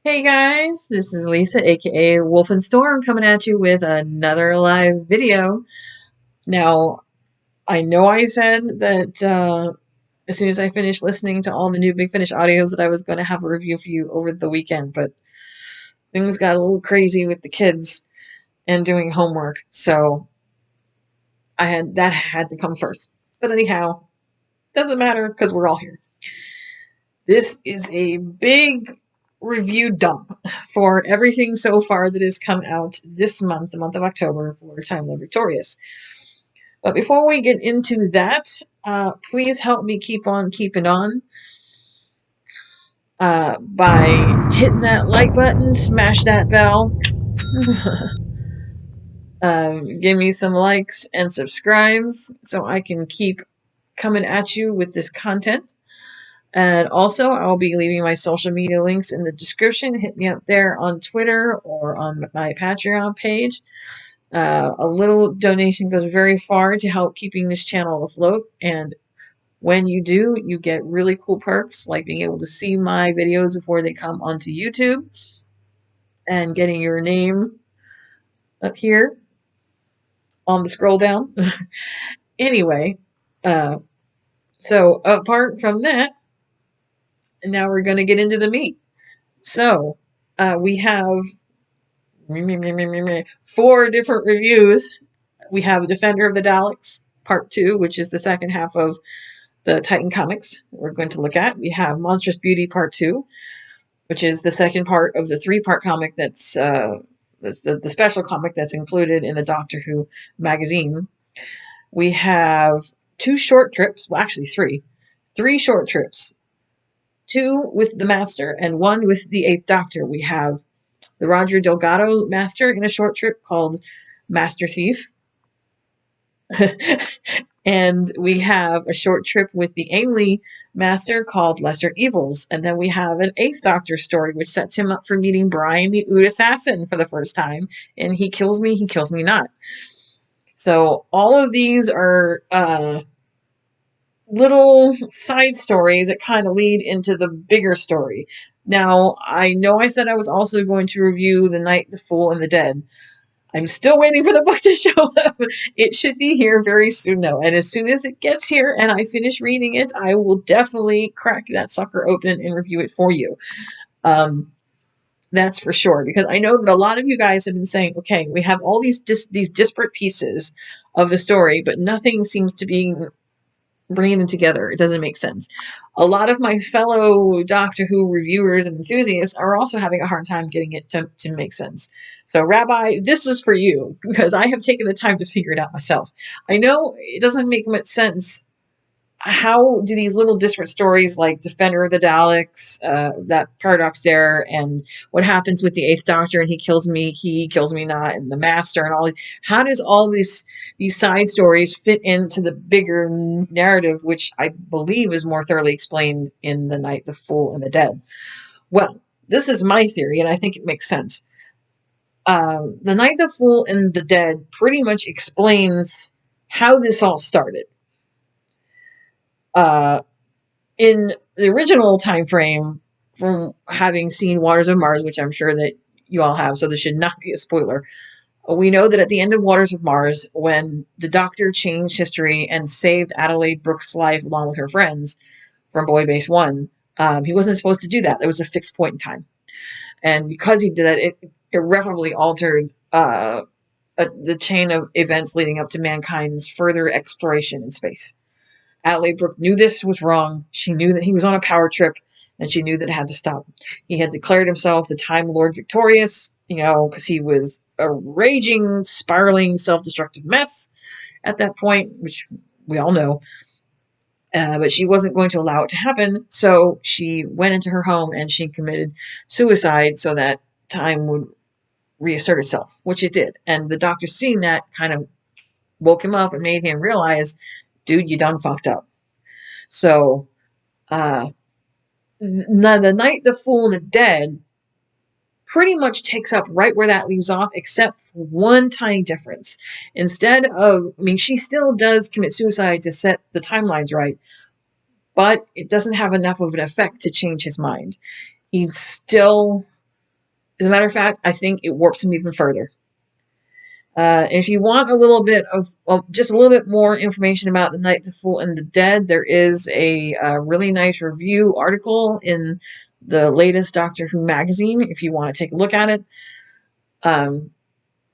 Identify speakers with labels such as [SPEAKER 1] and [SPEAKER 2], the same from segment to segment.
[SPEAKER 1] Hey guys, this is Lisa, aka Wolf and Storm, coming at you with another live video. Now, I know I said that as soon as I finished listening to all the new Big Finish audios that I was going to have a review for you over the weekend, but things got a little crazy with the kids and doing homework, so that had to come first. But anyhow, doesn't matter because we're all here. This is a big review dump for everything so far that has come out this month, the month of October, for Time Lord Victorious. But before we get into that, please help me keep on keeping on by hitting that like button, smash that bell, give me some likes and subscribes so I can keep coming at you with this content. And also, I'll be leaving my social media links in the description. Hit me up there on Twitter or on my Patreon page. A little donation goes very far to help keeping this channel afloat. And when you do, you get really cool perks like being able to see my videos before they come onto YouTube and getting your name up here on the scroll down. Anyway, so apart from that, now we're going to get into the meat. So, we have 4 different reviews. We have Defender of the Daleks, Part 2, which is the second half of the Titan comics we're going to look at. We have Monstrous Beauty, Part 2, which is the second part of the 3-part comic that's the special comic that's included in the Doctor Who magazine. We have 2 short trips, well, actually 3. 3 short trips. 2 with the Master and 1 with the 8th Doctor. We have the Roger Delgado Master in a short trip called Master Thief. And we have a short trip with the Ainley Master called Lesser Evils. And then we have an 8th Doctor story, which sets him up for meeting Brian the Ood Assassin for the first time. And he kills me not. So all of these are little side stories that kind of lead into the bigger story. Now, I know I said I was also going to review The Night, the Fool, and the Dead. I'm still waiting for the book to show up. It should be here very soon, though. And as soon as it gets here and I finish reading it, I will definitely crack that sucker open and review it for you. That's for sure. Because I know that a lot of you guys have been saying, okay, we have all these disparate pieces of the story, but nothing seems to be bringing them together. It doesn't make sense. A lot of my fellow Doctor Who reviewers and enthusiasts are also having a hard time getting it to make sense. So, Rabbi, this is for you, because I have taken the time to figure it out myself. I know it doesn't make much sense. How do these little disparate stories like Defender of the Daleks, that paradox there, and what happens with the 8th Doctor and he kills me not, and the Master and all, how does all these side stories fit into the bigger narrative, which I believe is more thoroughly explained in The Night, the Fool, and the Dead? Well, this is my theory, and I think it makes sense. The Night, the Fool, and the Dead pretty much explains how this all started. In the original time frame, from having seen Waters of Mars, which I'm sure that you all have, so this should not be a spoiler, we know that at the end of Waters of Mars, when the Doctor changed history and saved Adelaide Brooke's life along with her friends from Boy Base 1, he wasn't supposed to do that. There was a fixed point in time. And because he did that, it irreparably altered the chain of events leading up to mankind's further exploration in space. Adelaide Brooke knew this was wrong. She knew that he was on a power trip, and she knew that it had to stop. He had declared himself the Time Lord Victorious, because he was a raging, spiraling, self-destructive mess at that point, which we all know. But she wasn't going to allow it to happen, so she went into her home and she committed suicide so that time would reassert itself, which it did. And the Doctor, seeing that, kind of woke him up and made him realize, dude, you done fucked up. So, The Night, the Fool, and the Dead pretty much takes up right where that leaves off, except for one tiny difference. Instead of, she still does commit suicide to set the timelines right, but it doesn't have enough of an effect to change his mind. He's still As a matter of fact, I think it warps him even further. If you want a little bit of, well, just a little bit more information about the Night, the Fool, and the Dead, there is a really nice review article in the latest Doctor Who magazine if you want to take a look at it.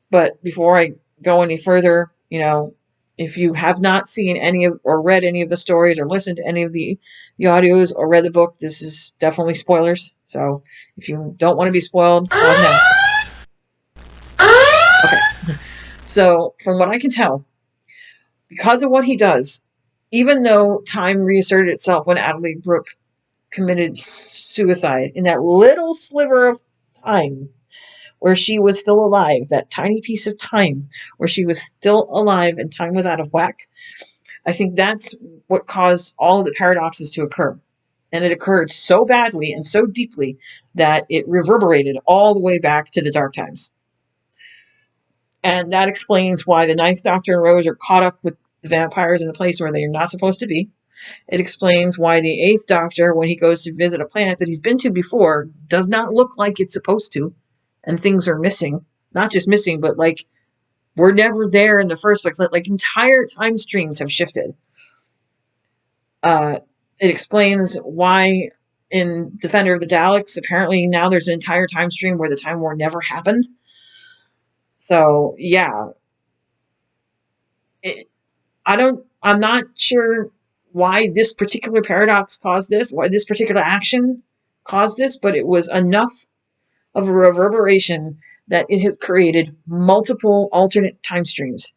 [SPEAKER 1] But before I go any further, if you have not seen any of or read any of the stories or listened to any of the audios or read the book, this is definitely spoilers. So if you don't want to be spoiled, pause now. Okay. So from what I can tell, because of what he does, even though time reasserted itself when Adelaide Brooke committed suicide, in that little sliver of time where she was still alive, that tiny piece of time where she was still alive and time was out of whack, I think that's what caused all of the paradoxes to occur. And it occurred so badly and so deeply that it reverberated all the way back to the dark times. And that explains why the Ninth Doctor and Rose are caught up with the vampires in a place where they are not supposed to be. It explains why the Eighth Doctor, when he goes to visit a planet that he's been to before, does not look like it's supposed to. And things are missing. Not just missing, but like we're never there in the first place. Like entire time streams have shifted. It explains why in Defender of the Daleks, apparently now there's an entire time stream where the Time War never happened. So, yeah. I'm not sure why this particular paradox caused this, why this particular action caused this, but it was enough of a reverberation that it has created multiple alternate time streams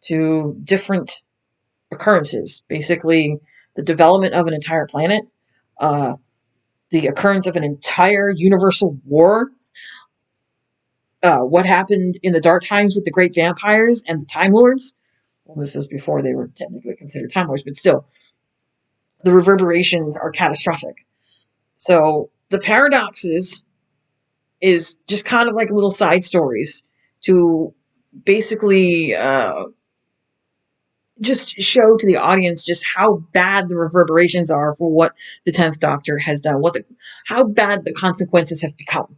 [SPEAKER 1] to different occurrences. Basically, the development of an entire planet, the occurrence of an entire universal war, what happened in the Dark Times with the Great Vampires and the Time Lords. Well, this is before they were technically considered Time Lords, but still, the reverberations are catastrophic. So the paradoxes is just kind of like little side stories to basically just show to the audience just how bad the reverberations are for what the 10th Doctor has done, how bad the consequences have become.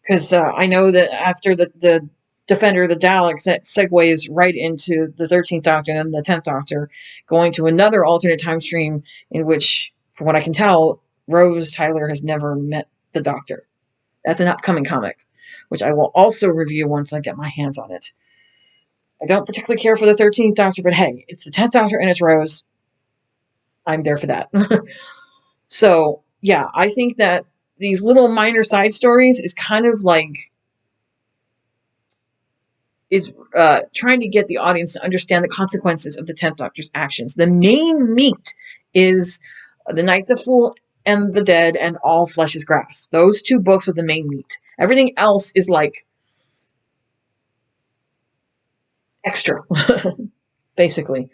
[SPEAKER 1] Because I know that after the Defender of the Daleks, that segues right into the 13th Doctor and then the 10th Doctor, going to another alternate time stream in which, from what I can tell, Rose Tyler has never met the Doctor. That's an upcoming comic, which I will also review once I get my hands on it. I don't particularly care for the 13th Doctor, but hey, it's the 10th Doctor and it's Rose. I'm there for that. So, yeah, I think that these little minor side stories is kind of like trying to get the audience to understand the consequences of the 10th Doctor's actions. The main meat is The Night, the Fool, and the Dead, and All Flesh is Grass. Those two books are the main meat. Everything else is like extra, basically.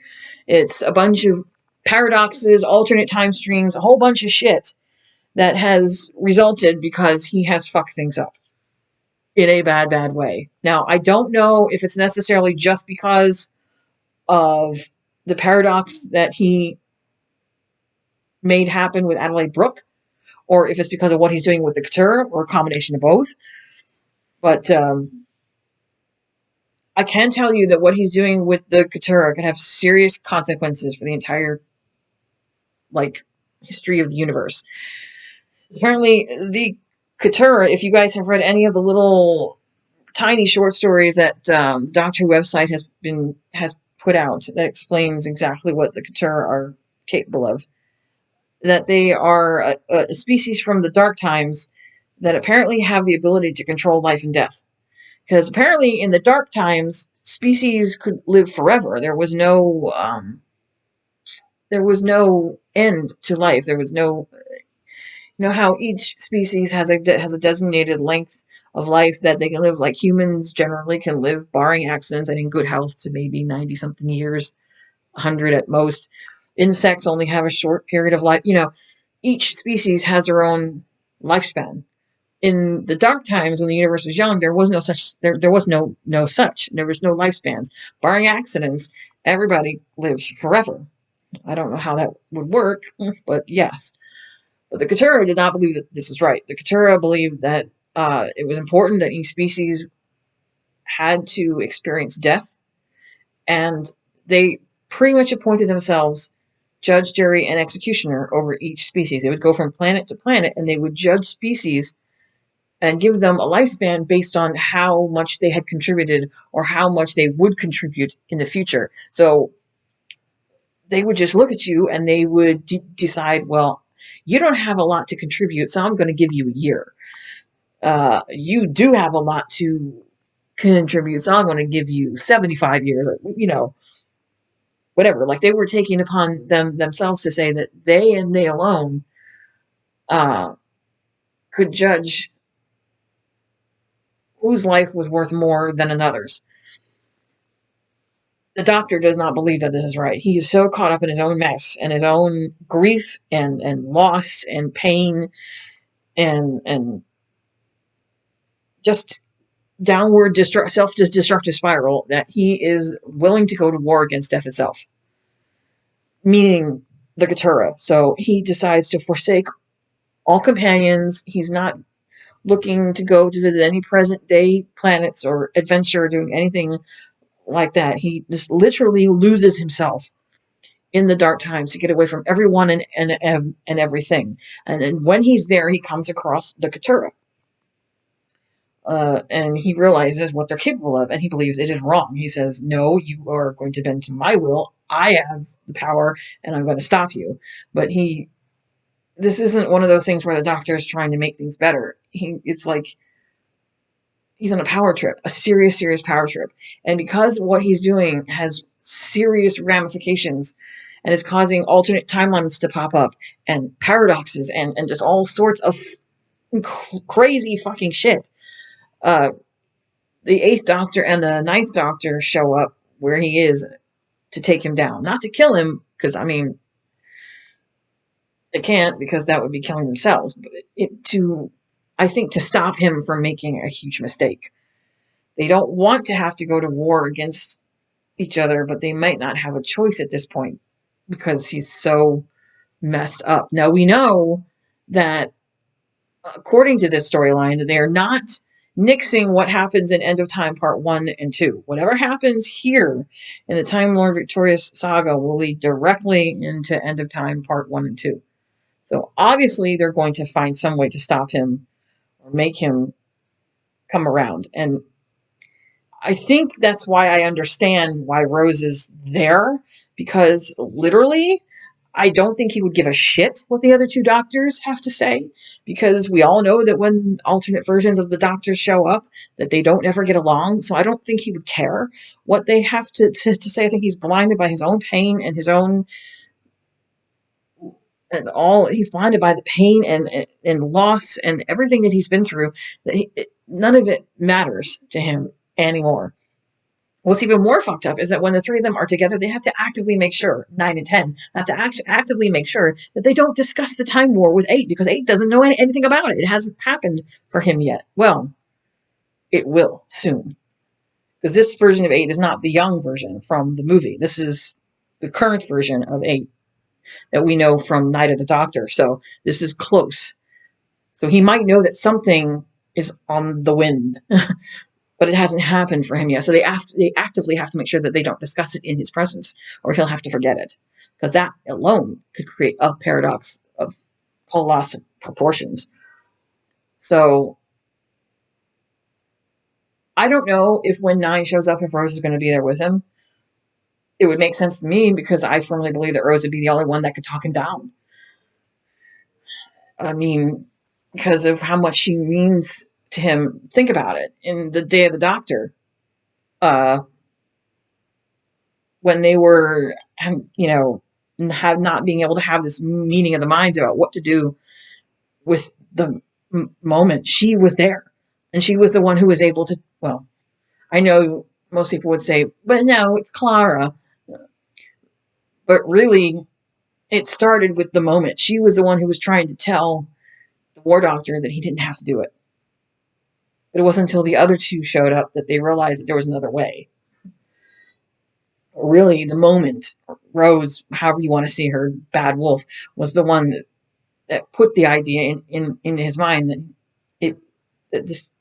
[SPEAKER 1] It's a bunch of paradoxes, alternate time streams, a whole bunch of shit that has resulted because he has fucked things up in a bad, bad way. Now, I don't know if it's necessarily just because of the paradox that he made happen with Adelaide Brooke, or if it's because of what he's doing with the Couture, or a combination of both. But I can tell you that what he's doing with the Couture can have serious consequences for the entire history of the universe. Apparently, the Couture, if you guys have read any of the little tiny short stories that the Doctor Who website has put out that explains exactly what the Couture are capable of, that they are a species from the Dark Times that apparently have the ability to control life and death. Because apparently in the Dark Times, species could live forever. There was no end to life. There was no, how each species has a designated length of life that they can live, like humans generally can live, barring accidents and in good health, to maybe 90 something years, 100 at most. Insects only have a short period of life. Each species has their own lifespan. In the Dark Times, when the universe was young, there was no such. There was no such. There was no lifespans, barring accidents. Everybody lives forever. I don't know how that would work, but yes. But the Couture did not believe that this is right. The Couture believed that It was important that each species had to experience death, and they pretty much appointed themselves judge, jury, and executioner over each species. They would go from planet to planet, and they would judge species and give them a lifespan based on how much they had contributed or how much they would contribute in the future. So they would just look at you and they would decide, well, you don't have a lot to contribute, so I'm going to give you a year. You do have a lot to contribute, so I'm going to give you 75 years, whatever. Like, they were taking upon themselves to say that they and they alone uh, could judge whose life was worth more than another's. The Doctor does not believe that this is right. He is so caught up in his own mess and his own grief and loss and pain and just downward self-destructive spiral that he is willing to go to war against death itself, meaning the Keturah. So he decides to forsake all companions. He's not looking to go to visit any present day planets or adventure or doing anything like that. He just literally loses himself in the dark times to get away from everyone and everything. And then when he's there, he comes across the Keturah. And he realizes what they're capable of, and he believes it is wrong. He says, no, you are going to bend to my will. I have the power, and I'm going to stop you. But this isn't one of those things where the Doctor is trying to make things better. It's like he's on a power trip, a serious, serious power trip. And because what he's doing has serious ramifications and is causing alternate timelines to pop up and paradoxes and just all sorts of crazy fucking shit. The 8th Doctor and the 9th Doctor show up where he is to take him down. Not to kill him, because, I mean, they can't, because that would be killing themselves. But I think, to stop him from making a huge mistake. They don't want to have to go to war against each other, but they might not have a choice at this point because he's so messed up. Now, we know that, according to this storyline, that they are not nixing what happens in End of Time Part 1 and 2. Whatever happens here in the Time Lord Victorious saga will lead directly into End of Time Part 1 and 2. So obviously they're going to find some way to stop him or make him come around. And I think that's why I understand why Rose is there, because literally I don't think he would give a shit what the other 2 Doctors have to say, because we all know that when alternate versions of the Doctors show up, that they don't ever get along. So I don't think he would care what they have to say. I think he's blinded by his own pain and his own he's blinded by the pain and loss and everything that he's been through. None of it matters to him anymore. What's even more fucked up is that when the 3 of them are together, they have to actively make sure, 9 and 10, have to actively make sure that they don't discuss the Time War with 8, because 8 doesn't know anything about it. It hasn't happened for him yet. Well, it will soon. Because this version of 8 is not the young version from the movie. This is the current version of 8 that we know from Night of the Doctor. So this is close. So he might know that something is on the wind. But it hasn't happened for him yet. So they actively have to make sure that they don't discuss it in his presence, or he'll have to forget it. Because that alone could create a paradox of colossal proportions. So I don't know if when 9 shows up, if Rose is going to be there with him. It would make sense to me, because I firmly believe that Rose would be the only one that could talk him down. I mean, because of how much she means to him. Think about it. In the Day of the Doctor, when they were, not being able to have this meeting of the minds about what to do with the moment, she was there. And she was the one who was able to, well, I know most people would say, but no, it's Clara. But really, it started with the moment. She was the one who was trying to tell the War Doctor that he didn't have to do it. But it wasn't until the other 2 showed up that they realized that there was another way. Really, the moment Rose, however you want to see her, Bad Wolf, was the one that put the idea into his mind that that this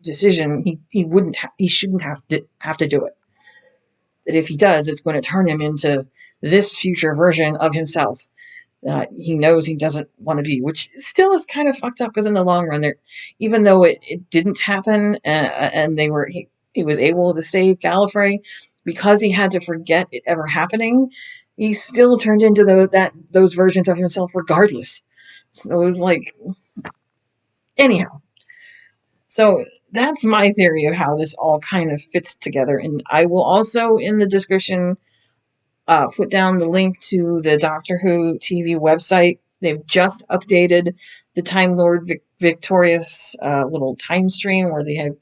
[SPEAKER 1] decision he shouldn't have to do it. That if he does, it's going to turn him into this future version of himself that he knows he doesn't want to be, which still is kind of fucked up because in the long run, there, even though it didn't happen, and he was able to save Gallifrey because he had to forget it ever happening, he still turned into those versions of himself regardless. So it was like, anyhow. So that's my theory of how this all kind of fits together, and I will also in the description put down the link to the Doctor Who TV website. They've just updated the Time Lord Victorious little time stream where they have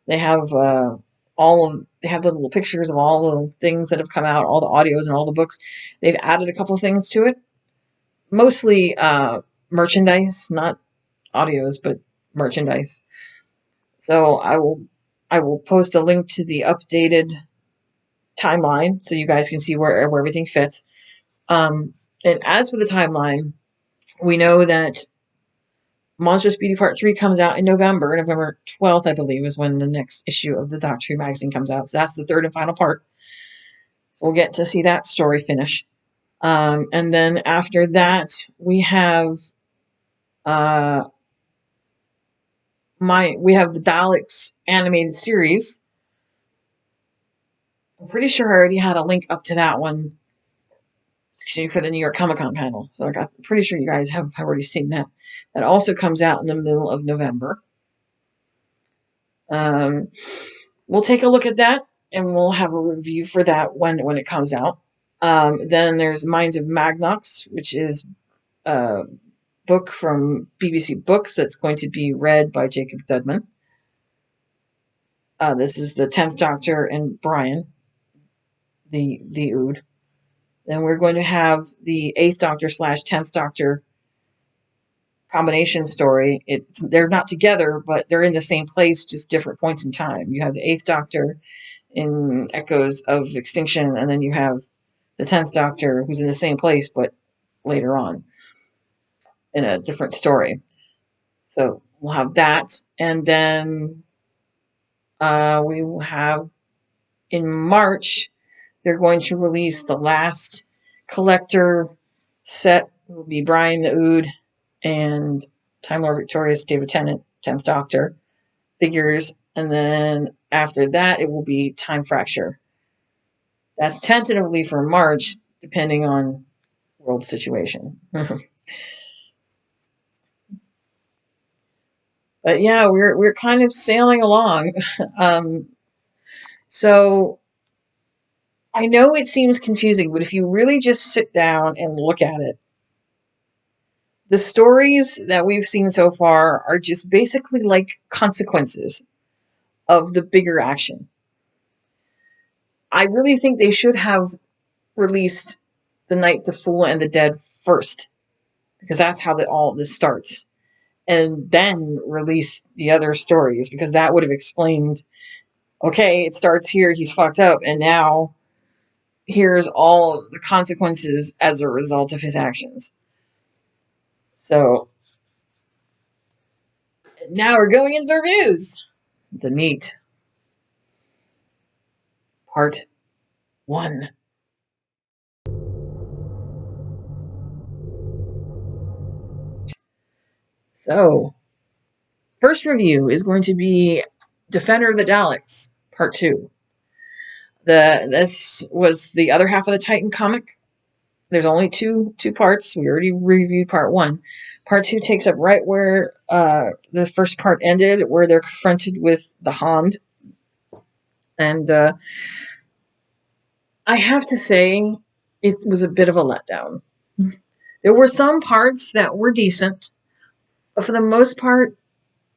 [SPEAKER 1] they have the little pictures of all the things that have come out, all the audios and all the books. They've added a couple of things to it, mostly merchandise, not audios, but merchandise. So I will post a link to the updated timeline so you guys can see where everything fits. And as for the timeline, we know that Monstrous Beauty Part 3 comes out in November. November 12th, I believe, is when the next issue of the Doctor Who magazine comes out. So that's the third and final part. So we'll get to see that story finish. And then after that, we have the Daleks animated series. I'm pretty sure I already had a link up to that one for the New York Comic Con panel. So I'm pretty sure you guys have already seen that. That also comes out in the middle of November. We'll take a look at that, and we'll have a review for that when it comes out. Then there's Minds of Magnox, which is a book from BBC Books that's going to be read by Jacob Dudman. This is the 10th Doctor and Brian, the Ood. Then we're going to have the 8th Doctor / 10th Doctor combination story. They're not together, but they're in the same place, just different points in time. You have the 8th Doctor in Echoes of Extinction, and then you have the 10th Doctor who's in the same place, but later on in a different story. So we'll have that. And then we will have in March, they're going to release the last collector set. It will be Brian the Ood and Time Lord Victorious, David Tennant, 10th Doctor figures. And then after that, it will be Time Fracture. That's tentatively for March, depending on world situation. But yeah, we're kind of sailing along. So I know it seems confusing, but if you really just sit down and look at it, the stories that we've seen so far are just basically like consequences of the bigger action. I really think they should have released The Night, the Fool, and the Dead first, because that's how all this starts. And then release the other stories, because that would have explained, okay, it starts here, he's fucked up, and now here's all the consequences as a result of his actions. So now we're going into the reviews. The meat. Part 1. So, first review is going to be Defender of the Daleks, Part 2. This was the other half of the Titan comic. There's only two parts. We already reviewed Part 1. Part 2 takes up right where the first part ended, where they're confronted with the Hound. And I have to say, it was a bit of a letdown. There were some parts that were decent, but for the most part,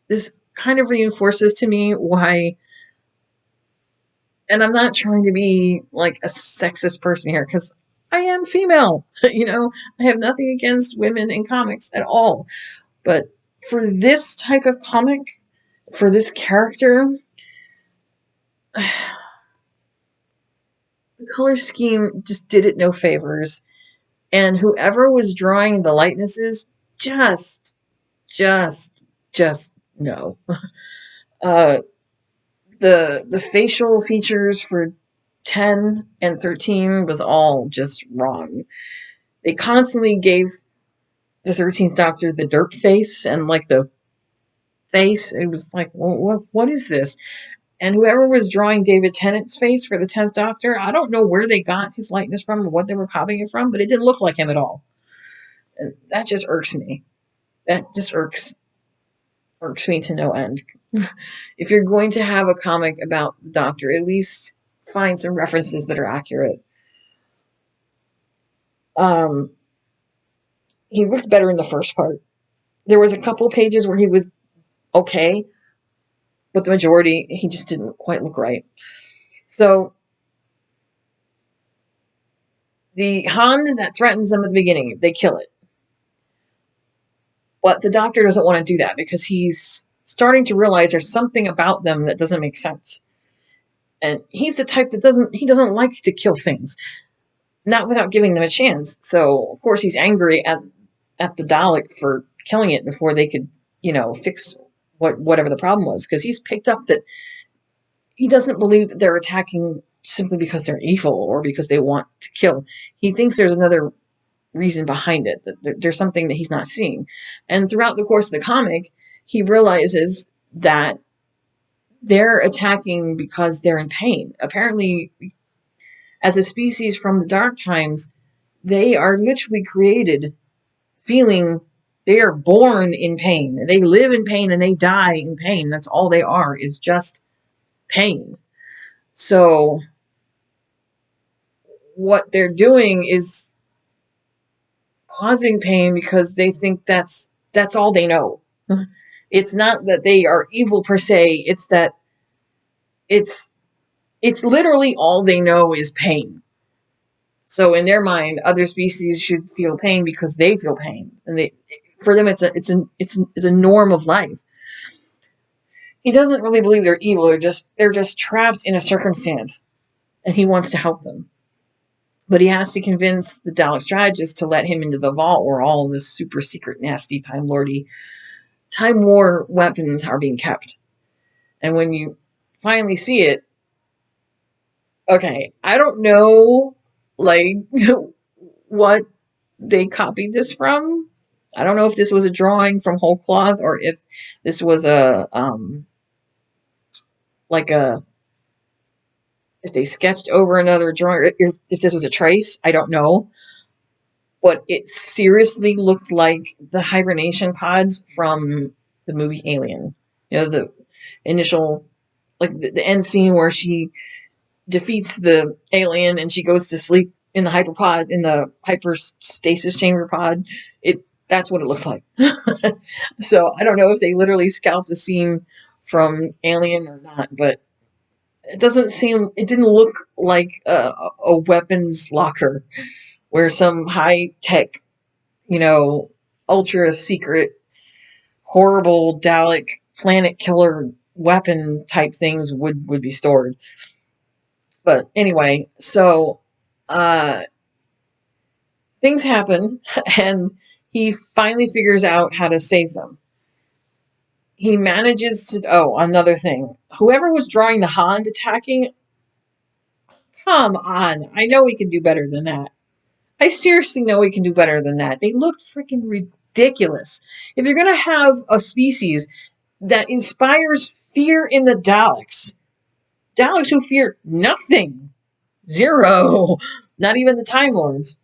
[SPEAKER 1] this kind of reinforces to me why, and I'm not trying to be like a sexist person here, because I am female. I have nothing against women in comics at all. But for this type of comic, for this character, the color scheme just did it no favors. And whoever was drawing the likenesses just No. Uh, the facial features for 10 and 13 was all just wrong. They constantly gave the 13th Doctor the derp face and like the face. It was like, what is this? And whoever was drawing David Tennant's face for the 10th Doctor, I don't know where they got his likeness from or what they were copying it from, but it didn't look like him at all. And that just irks me. That just irks me to no end. If you're going to have a comic about the Doctor, at least find some references that are accurate. Um, he looked better in the first part. There was a couple pages where he was okay, but the majority, he just didn't quite look right. So the Han that threatens them at the beginning, they kill it. But the Doctor doesn't want to do that because he's starting to realize there's something about them that doesn't make sense. And he's the type that doesn't like to kill things, not without giving them a chance. So of course he's angry at the Dalek for killing it before they could, fix whatever the problem was, because he's picked up that he doesn't believe that they're attacking simply because they're evil or because they want to kill. He thinks there's another reason behind it, that there's something that he's not seeing. And throughout the course of the comic, he realizes that they're attacking because they're in pain. Apparently, as a species from the dark times, they are literally created feeling, they are born in pain. They live in pain and they die in pain. That's all they are, is just pain. So what they're doing is causing pain because they think that's all they know. It's not that they are evil per se, it's that it's literally all they know is pain. So in their mind, other species should feel pain because they feel pain, and for them it's a norm of life. He doesn't really believe they're evil. They're just trapped in a circumstance, and he wants to help them. But he has to convince the Dalek strategist to let him into the vault where all this super secret, nasty, Time War weapons are being kept. And when you finally see it, okay, I don't know, like, what they copied this from. I don't know if this was a drawing from whole cloth or if this was like a, if they sketched over another drawing, or if this was a trace. I don't know. But it seriously looked like the hibernation pods from the movie Alien. The initial, like the end scene where she defeats the alien and she goes to sleep in the hyperpod, in the hyperstasis chamber pod. That's what it looks like. So I don't know if they literally scalped a scene from Alien or not, but it didn't look like a weapons locker where some high tech, ultra secret, horrible Dalek planet killer weapon type things would be stored. But anyway, so uh, things happen, and he finally figures out how to save them. He manages to. Oh, another thing. Whoever was drawing the Hand attacking, come on. I know we can do better than that. I seriously know we can do better than that. They looked freaking ridiculous. If you're going to have a species that inspires fear in the Daleks who fear nothing, zero, not even the Time Lords,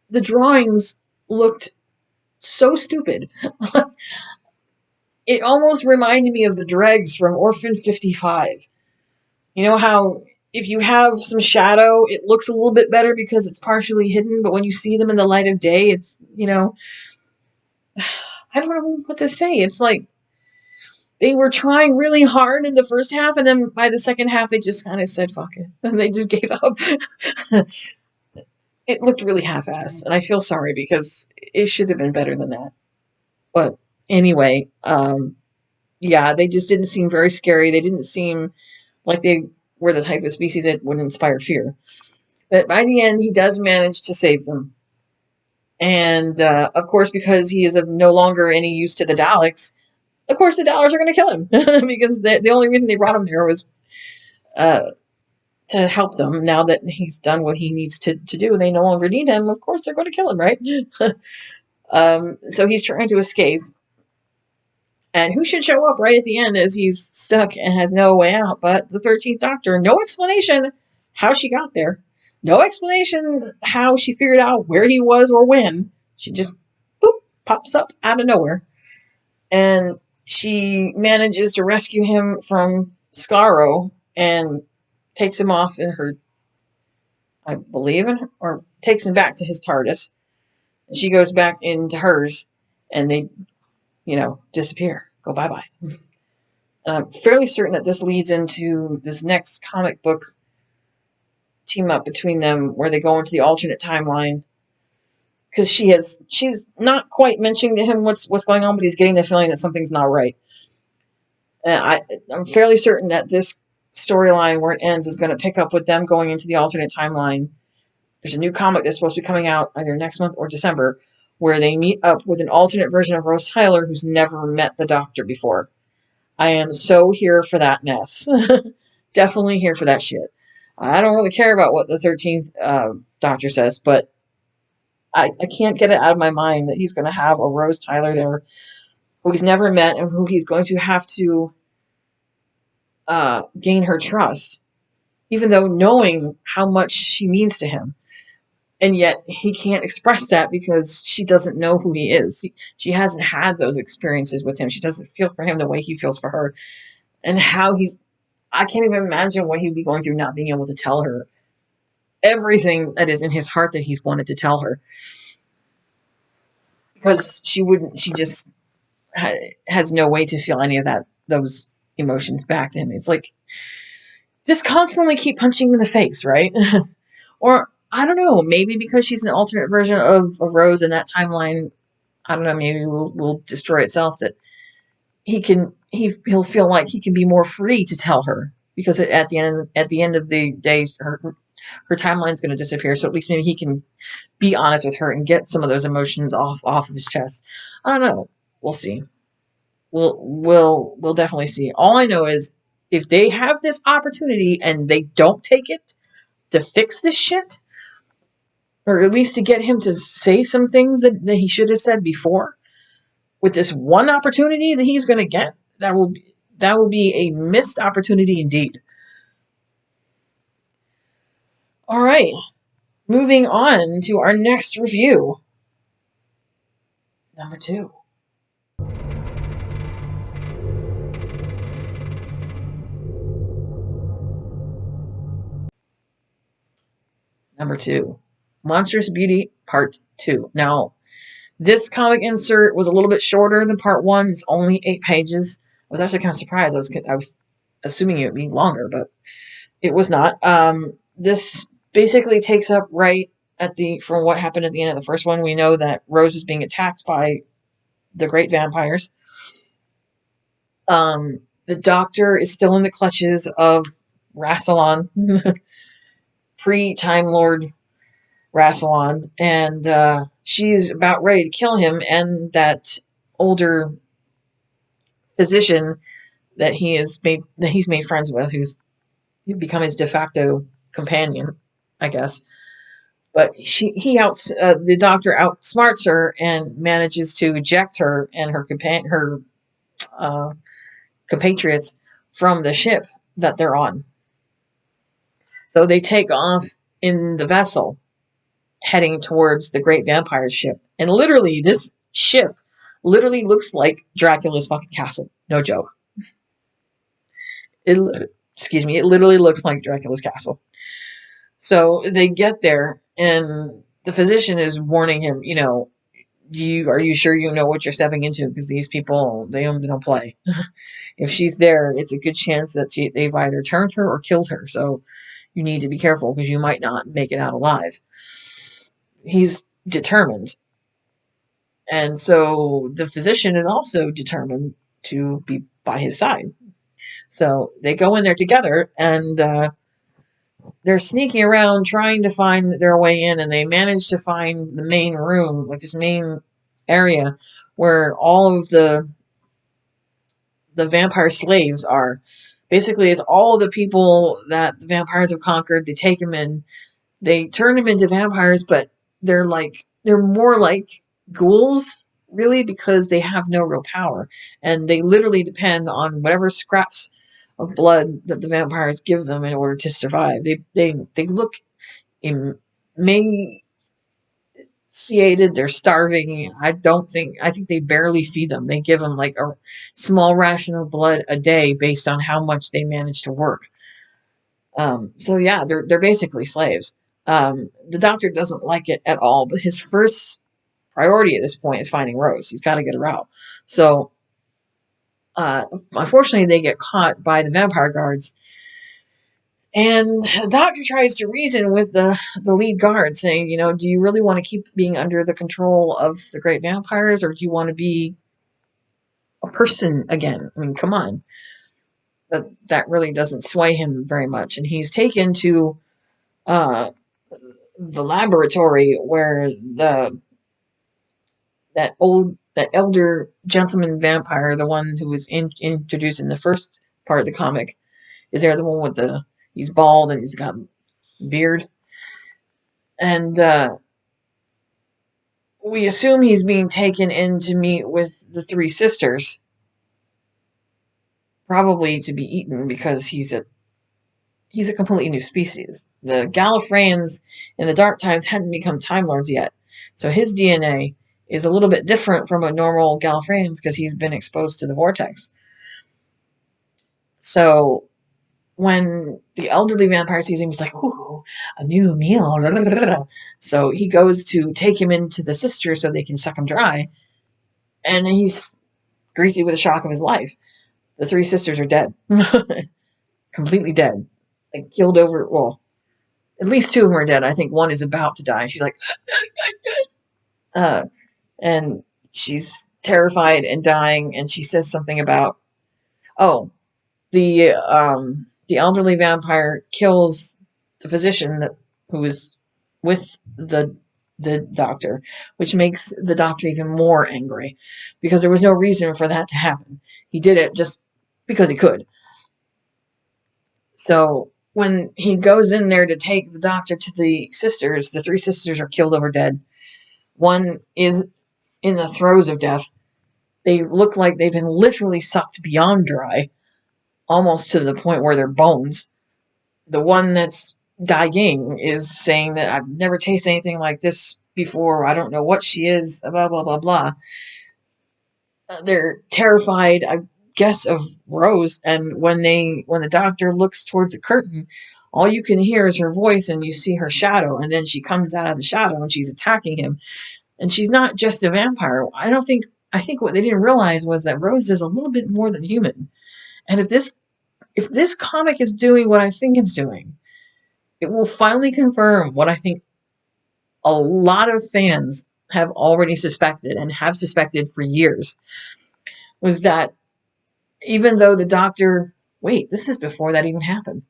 [SPEAKER 1] the drawings looked so stupid. It almost reminded me of the dregs from Orphan 55. You know how if you have some shadow, it looks a little bit better because it's partially hidden, but when you see them in the light of day, it's, I don't know what to say. It's like they were trying really hard in the first half, and then by the second half, they just kind of said, fuck it. And they just gave up. It looked really half-assed, and I feel sorry because it should have been better than that. But anyway, yeah, they just didn't seem very scary. They didn't seem like they were the type of species that would inspire fear. But by the end, he does manage to save them. And of course, because he is of no longer any use to the Daleks, of course the Daleks are going to kill him because the only reason they brought him there was uh, to help them. Now that he's done what he needs to do, they no longer need him. Of course, they're going to kill him, right? So he's trying to escape. And who should show up right at the end as he's stuck and has no way out but the 13th Doctor? No explanation how she got there. No explanation how she figured out where he was or when. She just boop, pops up out of nowhere. And she manages to rescue him from Skaro and takes him off in her, I believe, or takes him back to his TARDIS. And she goes back into hers, and they, disappear, go bye-bye. And I'm fairly certain that this leads into this next comic book team up between them where they go into the alternate timeline. Because she's not quite mentioning to him what's going on, but he's getting the feeling that something's not right. And I'm fairly certain that this storyline where it ends is going to pick up with them going into the alternate timeline. There's a new comic that's supposed to be coming out either next month or December where they meet up with an alternate version of Rose Tyler who's never met the Doctor before. I am so here for that mess. Definitely here for that shit. I don't really care about what the 13th Doctor says, but I can't get it out of my mind that he's going to have a Rose Tyler there who he's never met and who he's going to have to gain her trust, even though knowing how much she means to him. And yet he can't express that because she doesn't know who he is. She hasn't had those experiences with him. She doesn't feel for him the way he feels for her. And I can't even imagine what he'd be going through not being able to tell her everything that is in his heart that he's wanted to tell her. Because she just has no way to feel any of those emotions back to him. It's like, just constantly keep punching him in the face, right? Or, I don't know, maybe because she's an alternate version of Rose in that timeline, I don't know, maybe will destroy itself, that he'll feel like he can be more free to tell her. Because at the end of the day, her timeline's going to disappear, so at least maybe he can be honest with her and get some of those emotions off of his chest. I don't know. We'll see. We'll definitely see. All I know is if they have this opportunity and they don't take it to fix this shit, or at least to get him to say some things that he should have said before, with this one opportunity that he's going to get, that will be a missed opportunity indeed. All right, moving on to our next review. Number 2. Number 2, Monstrous Beauty Part 2. Now, this comic insert was a little bit shorter than Part 1. It's only 8 pages. I was actually kind of surprised. I was assuming it would be longer, but it was not. This basically takes up right from what happened at the end of the first one. We know that Rose is being attacked by the great vampires. The Doctor is still in the clutches of Rassilon, pre-Time Lord Rassilon, and she's about ready to kill him, and that older physician that he's made friends with, who's become his de facto companion, I guess. But the Doctor outsmarts her and manages to eject her and her compatriots from the ship that they're on. So they take off in the vessel, heading towards the Great Vampire ship. And literally, this ship literally looks like Dracula's fucking castle. No joke. It literally looks like Dracula's castle. So they get there, and the physician is warning him, are you sure you know what you're stepping into? Because these people, they don't play. If she's there, it's a good chance that they've either turned her or killed her. So you need to be careful because you might not make it out alive. He's determined. And so the physician is also determined to be by his side. So they go in there together, and they're sneaking around trying to find their way in, and they manage to find the main room, like this main area where all of the vampire slaves are. Basically, it's all the people that the vampires have conquered. They take them in, they turn them into vampires, but they're more like ghouls, really, because they have no real power, and they literally depend on whatever scraps of blood that the vampires give them in order to survive. They look emaciated. They're starving. I think they barely feed them. They give them like a small ration of blood a day based on how much they manage to work. So yeah, they're basically slaves. The doctor doesn't like it at all, but his first priority at this point is finding Rose. He's got to get her out. So unfortunately, they get caught by the vampire guards, and the doctor tries to reason with the lead guard, saying, do you really want to keep being under the control of the great vampires, or do you want to be a person again? I mean, come on. But that really doesn't sway him very much, and he's taken to uh, the laboratory where that elder gentleman vampire, the one who was introduced in the first part of the comic, is there, the one with he's bald and he's got beard, and we assume he's being taken in to meet with the three sisters, probably to be eaten because he's a completely new species. The Gallifreyans in the Dark Times hadn't become Time Lords yet, so his DNA is a little bit different from a normal Gallifreyan's because he's been exposed to the vortex. So when the elderly vampire sees him, he's like, "Ooh, a new meal." So he goes to take him into the sisters so they can suck him dry, and he's greeted with a shock of his life. The three sisters are dead. Completely dead. Like killed over, well, at least two of them are dead. I think one is about to die. She's like, uh, and she's terrified and dying, and she says something about, oh, the elderly vampire kills the physician who is with the doctor, which makes the doctor even more angry because there was no reason for that to happen. He did it just because he could. So when he goes in there to take the doctor to the sisters, the three sisters are killed over dead. One is in the throes of death. They look like they've been literally sucked beyond dry, almost to the point where they're bones. The one that's dying is saying that I've never tasted anything like this before. I don't know what she is, blah, blah, blah, blah. They're terrified, I guess, of Rose. And when the doctor looks towards the curtain, all you can hear is her voice and you see her shadow. And then she comes out of the shadow and she's attacking him. And she's not just a vampire. I think what they didn't realize was that Rose is a little bit more than human. And if this comic is doing what I think it's doing, it will finally confirm what I think a lot of fans have already suspected and have suspected for years, was that even though the doctor, wait, this is before that even happened.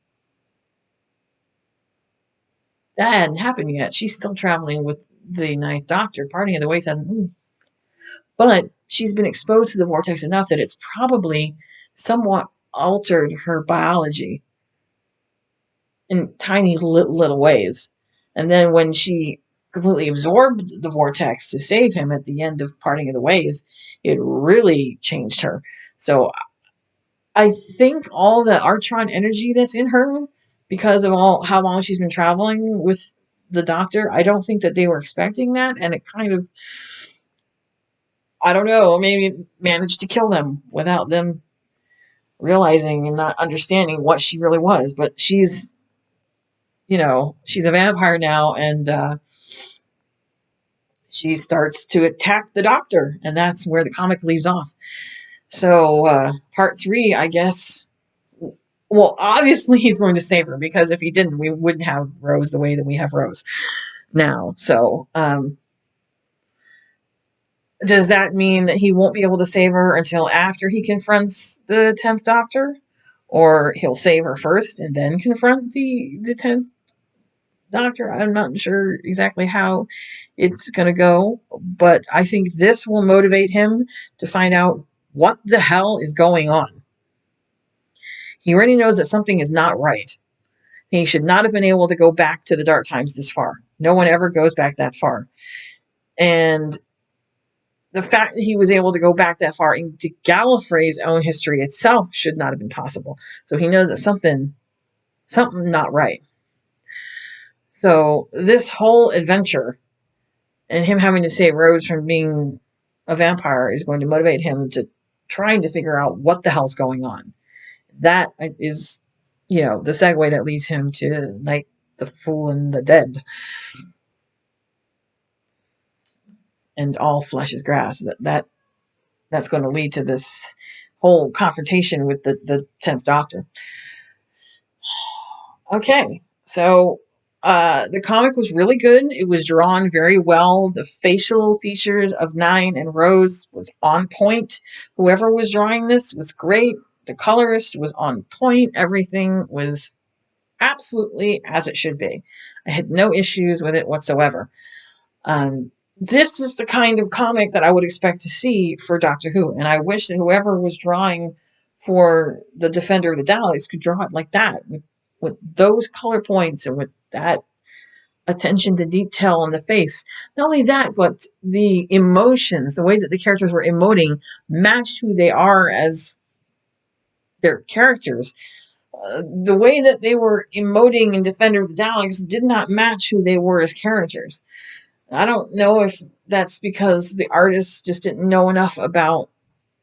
[SPEAKER 1] That hadn't happened yet. She's still traveling with the Ninth Doctor. Parting of the Ways hasn't moved. But she's been exposed to the vortex enough that it's probably somewhat altered her biology in tiny little ways. And then when she completely absorbed the vortex to save him at the end of Parting of the Ways, it really changed her. So I think all the Artron energy that's in her, because of all how long she's been traveling with the doctor, I don't think that they were expecting that, and it kind of, I don't know, maybe managed to kill them without them realizing and not understanding what she really was. But she's a vampire now, and she starts to attack the doctor, and that's where the comic leaves off. So part 3, I guess. Well, obviously he's going to save her, because if he didn't, we wouldn't have Rose the way that we have Rose now. So does that mean that he won't be able to save her until after he confronts the 10th Doctor? or he'll save her first and then confront the 10th Doctor. I'm not sure exactly how it's going to go, but I think this will motivate him to find out what the hell is going on. He already knows that something is not right. He should not have been able to go back to the dark times this far. No one ever goes back that far. And the fact that he was able to go back that far into Gallifrey's own history itself should not have been possible. So he knows that something not right. So this whole adventure and him having to save Rose from being a vampire is going to motivate him to trying to figure out what the hell's going on. That is, the segue that leads him to Night the Fool and the Dead. And all flesh is grass. That's going to lead to this whole confrontation with the 10th Doctor. Okay, so the comic was really good. It was drawn very well. The facial features of Nine and Rose was on point. Whoever was drawing this was great. The colorist was on point. Everything was absolutely as it should be. I had no issues with it whatsoever. This is the kind of comic that I would expect to see for Doctor Who, and I wish that whoever was drawing for the Defender of the Daleks could draw it like that, with those color points and with that attention to detail on the face. Not only that, but the emotions, the way that the characters were emoting, matched who they are as their characters. The way that they were emoting in Defender of the Daleks did not match who they were as characters. I don't know if that's because the artists just didn't know enough about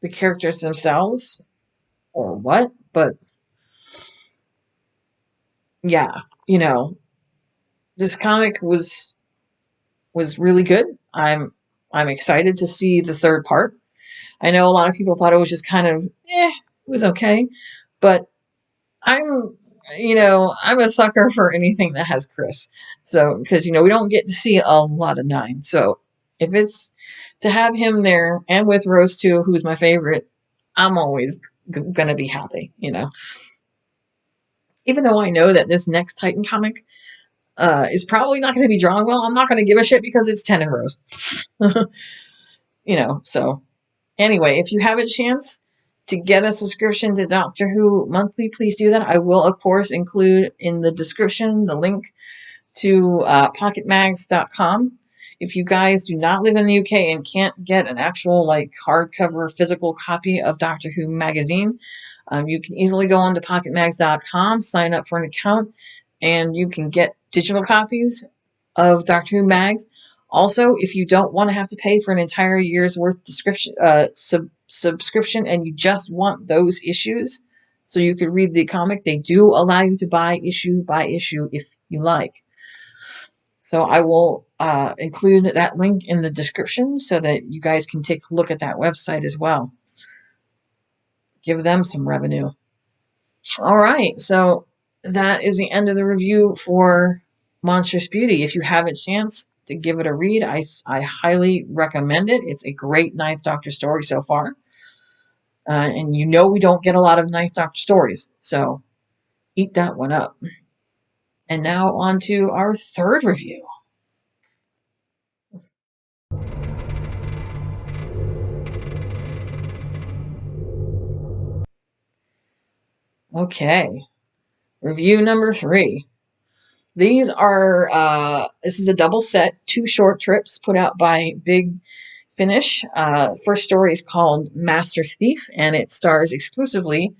[SPEAKER 1] the characters themselves or what, but yeah, this comic was really good. I'm excited to see the third part. I know a lot of people thought it was just kind of it was okay, but I'm I'm a sucker for anything that has Chris. So because we don't get to see a lot of Nine. So if it's to have him there and with Rose too, who's my favorite, I'm always gonna be happy. Even though I know that this next Titan comic is probably not going to be drawn well, I'm not going to give a shit because it's 10 and Rose. So anyway, if you have a chance to get a subscription to Doctor Who monthly, please do that. I will, of course, include in the description the link to pocketmags.com. If you guys do not live in the UK and can't get an actual hardcover physical copy of Doctor Who magazine, you can easily go on to pocketmags.com, sign up for an account, and you can get digital copies of Doctor Who mags. Also, if you don't want to have to pay for an entire year's worth subscription and you just want those issues so you could read the comic, they do allow you to buy issue by issue if you like. So I will include that link in the description so that you guys can take a look at that website as well. Give them some revenue. All right, so that is the end of the review for Monstrous Beauty. If you have a chance to give it a read, I highly recommend it. It's a great Ninth Doctor story so far. And we don't get a lot of Ninth Doctor stories, so eat that one up. And now on to our third review. Okay, review number 3. These are, this is a double set, 2 short trips put out by Big Finish. First story is called Master Thief, and it stars exclusively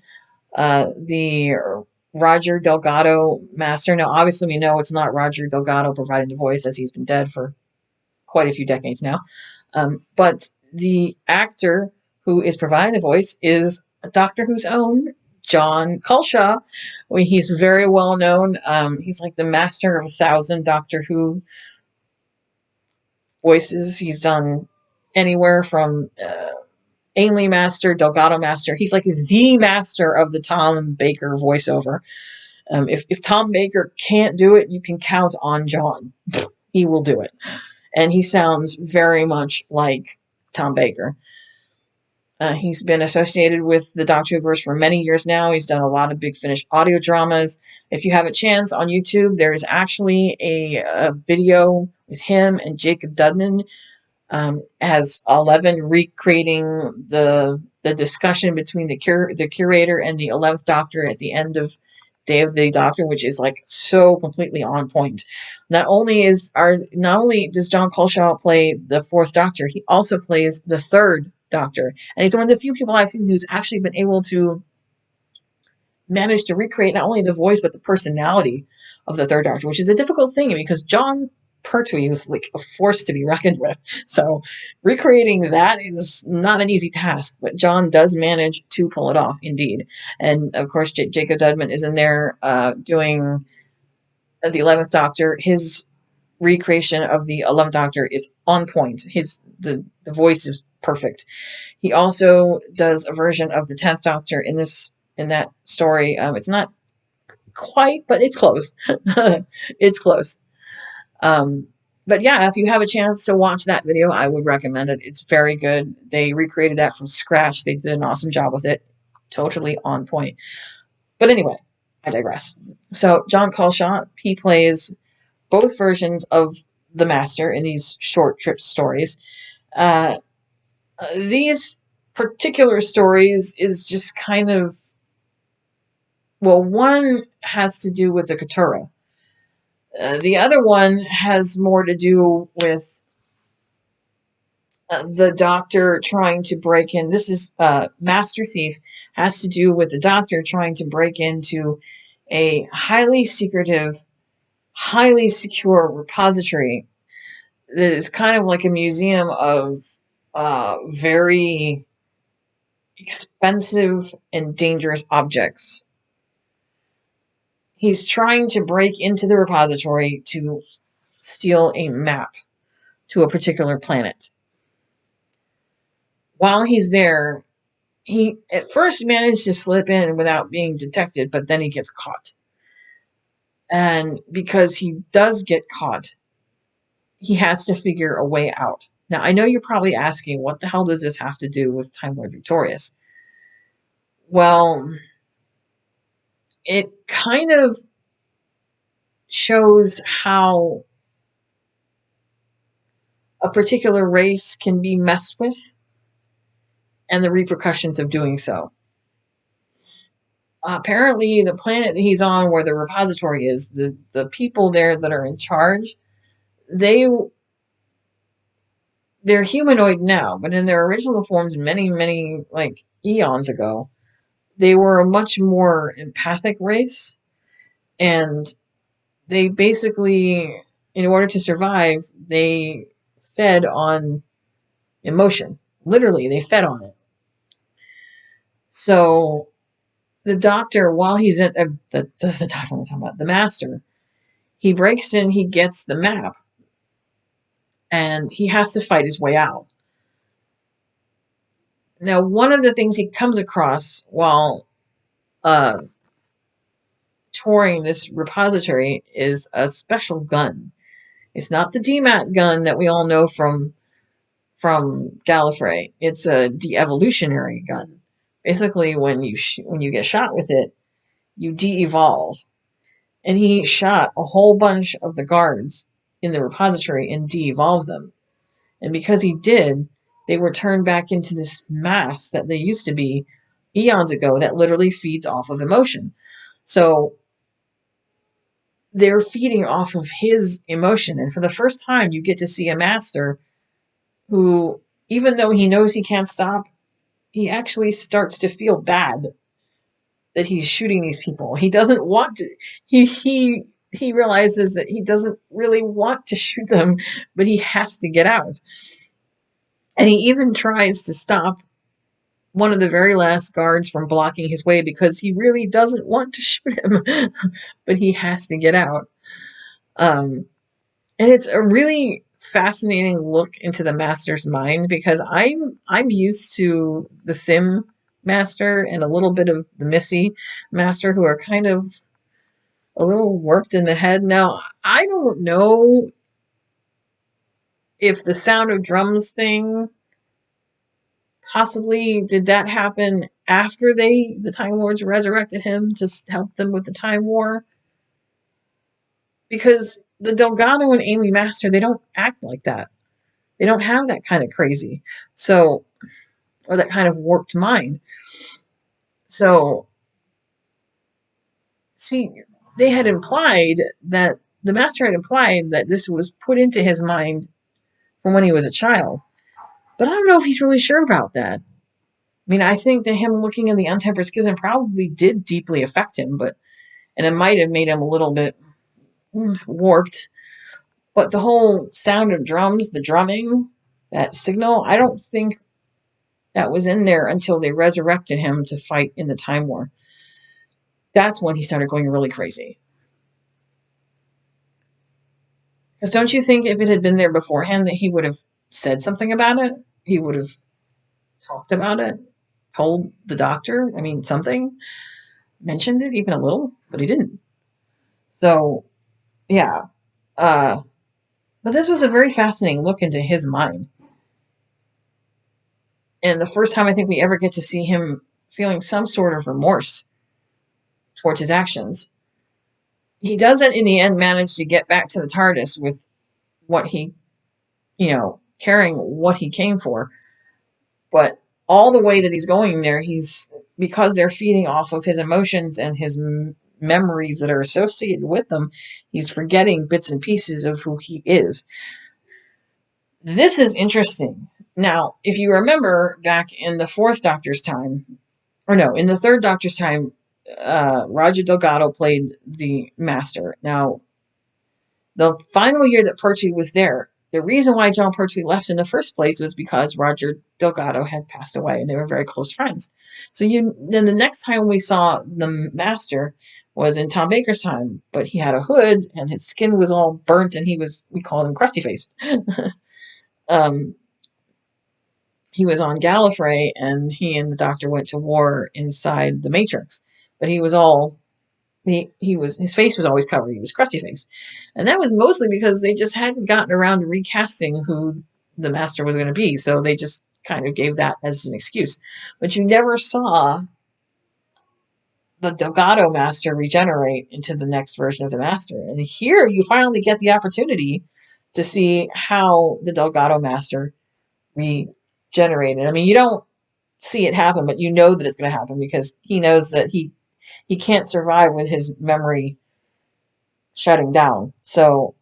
[SPEAKER 1] the Roger Delgado Master. Now, obviously, we know it's not Roger Delgado providing the voice, as he's been dead for quite a few decades now. But the actor who is providing the voice is Doctor Who's own John Culshaw. He's very well known. He's like the master of 1,000 Doctor Who voices. He's done anywhere from Ainley Master, Delgado Master. He's like the master of the Tom Baker voiceover. If Tom Baker can't do it, you can count on John. He will do it. And he sounds very much like Tom Baker. He's been associated with the Doctor Whoverse for many years now. He's done a lot of Big Finish audio dramas. If you have a chance on YouTube, there's actually a video with him and Jacob Dudman as 11 recreating the discussion between the curator and the 11th Doctor at the end of Day of the Doctor, which is like so completely on point. Not only does John Colshaw play the fourth Doctor, he also plays the third Doctor, and he's one of the few people I've seen who's actually been able to manage to recreate not only the voice but the personality of the third Doctor, which is a difficult thing because John Pertwee was like a force to be reckoned with. So recreating that is not an easy task, but John does manage to pull it off, indeed. And of course, Jacob Dudman is in there doing the 11th Doctor. His recreation of the 11th Doctor is on point. The voice is perfect. He also does a version of the 10th Doctor in that story. It's not quite, but it's close. It's close. But yeah, if you have a chance to watch that video, I would recommend it. It's very good. They recreated that from scratch. They did an awesome job with it. Totally on point. But anyway, I digress. So John Colshaw, he plays both versions of the Master in these short trip stories. These particular stories is just kind of, well, one has to do with the Katura. The other one has more to do with the Doctor trying to break in. This is Master Thief, has to do with the Doctor trying to break into a highly secretive, highly secure repository that is kind of like a museum of very expensive and dangerous objects. He's trying to break into the repository to steal a map to a particular planet. While he's there, he at first managed to slip in without being detected, but then he gets caught. And because he does get caught, he has to figure a way out. Now, I know you're probably asking, what the hell does this have to do with Time Lord Victorious? Well, it kind of shows how a particular race can be messed with and the repercussions of doing so. Apparently, the planet that he's on, where the repository is, the people there that are in charge, they're humanoid now, but in their original forms, many, many like eons ago, they were a much more empathic race, and they basically, in order to survive, they fed on emotion. Literally, they fed on it. So the Doctor, while he's at the Doctor I'm talking about, the Master, he breaks in, he gets the map, and he has to fight his way out. Now, one of the things he comes across while touring this repository is a special gun. It's not the DMAT gun that we all know from Gallifrey. It's a de-evolutionary gun. Basically, when you get shot with it, you de-evolve. And he shot a whole bunch of the guards in the repository and de-evolved them. And because he did, they were turned back into this mass that they used to be eons ago that literally feeds off of emotion. So they're feeding off of his emotion. And for the first time, you get to see a Master who, even though he knows he can't stop, he actually starts to feel bad that he's shooting these people. He doesn't want to. He realizes that he doesn't really want to shoot them, but he has to get out. And he even tries to stop one of the very last guards from blocking his way because he really doesn't want to shoot him, but he has to get out. And it's a really fascinating look into the Master's mind because I'm used to the Sim Master and a little bit of the Missy Master, who are kind of a little warped in the head. Now, I don't know if the Sound of Drums thing Possibly did that happen after the Time Lords resurrected him to help them with the Time War? Because the Delgado and Amy Master, they don't act like that. They don't have that kind of crazy. So, or that kind of warped mind. So, see, they had implied that the Master had implied that this was put into his mind from when he was a child. But I don't know if he's really sure about that. I mean, I think that him looking in the untempered schism probably did deeply affect him, and it might have made him a little bit warped. But the whole sound of drums, the drumming, that signal, I don't think that was in there until they resurrected him to fight in the Time War. That's when he started going really crazy. Because don't you think if it had been there beforehand that he would have said something about it? He would have talked about it, told the doctor, I mean, something, mentioned it even a little, but he didn't. So, yeah. But this was a very fascinating look into his mind. And the first time I think we ever get to see him feeling some sort of remorse towards his actions. He doesn't, in the end, manage to get back to the TARDIS with what he, carrying what he came for. But all the way that he's going there, because they're feeding off of his emotions and his memories that are associated with them, he's forgetting bits and pieces of who he is. This is interesting. Now, if you remember back in the fourth Doctor's time, or no, in the third Doctor's time, Roger Delgado played the Master. Now, the final year that Pertwee was there, the reason why John Pertwee left in the first place was because Roger Delgado had passed away, and they were very close friends. So then the next time we saw the Master was in Tom Baker's time, but he had a hood and his skin was all burnt, and we called him crusty faced. He was on Gallifrey, and he and the Doctor went to war inside the Matrix. But he was all his face was always covered. He was crusty faced, and that was mostly because they just hadn't gotten around to recasting who the Master was going to be. So they just kind of gave that as an excuse. But you never saw the Delgado Master regenerate into the next version of the Master, and here you finally get the opportunity to see how the Delgado Master regenerated. I mean, you don't see it happen, but you know that it's going to happen because he knows that he can't survive with his memory shutting down. So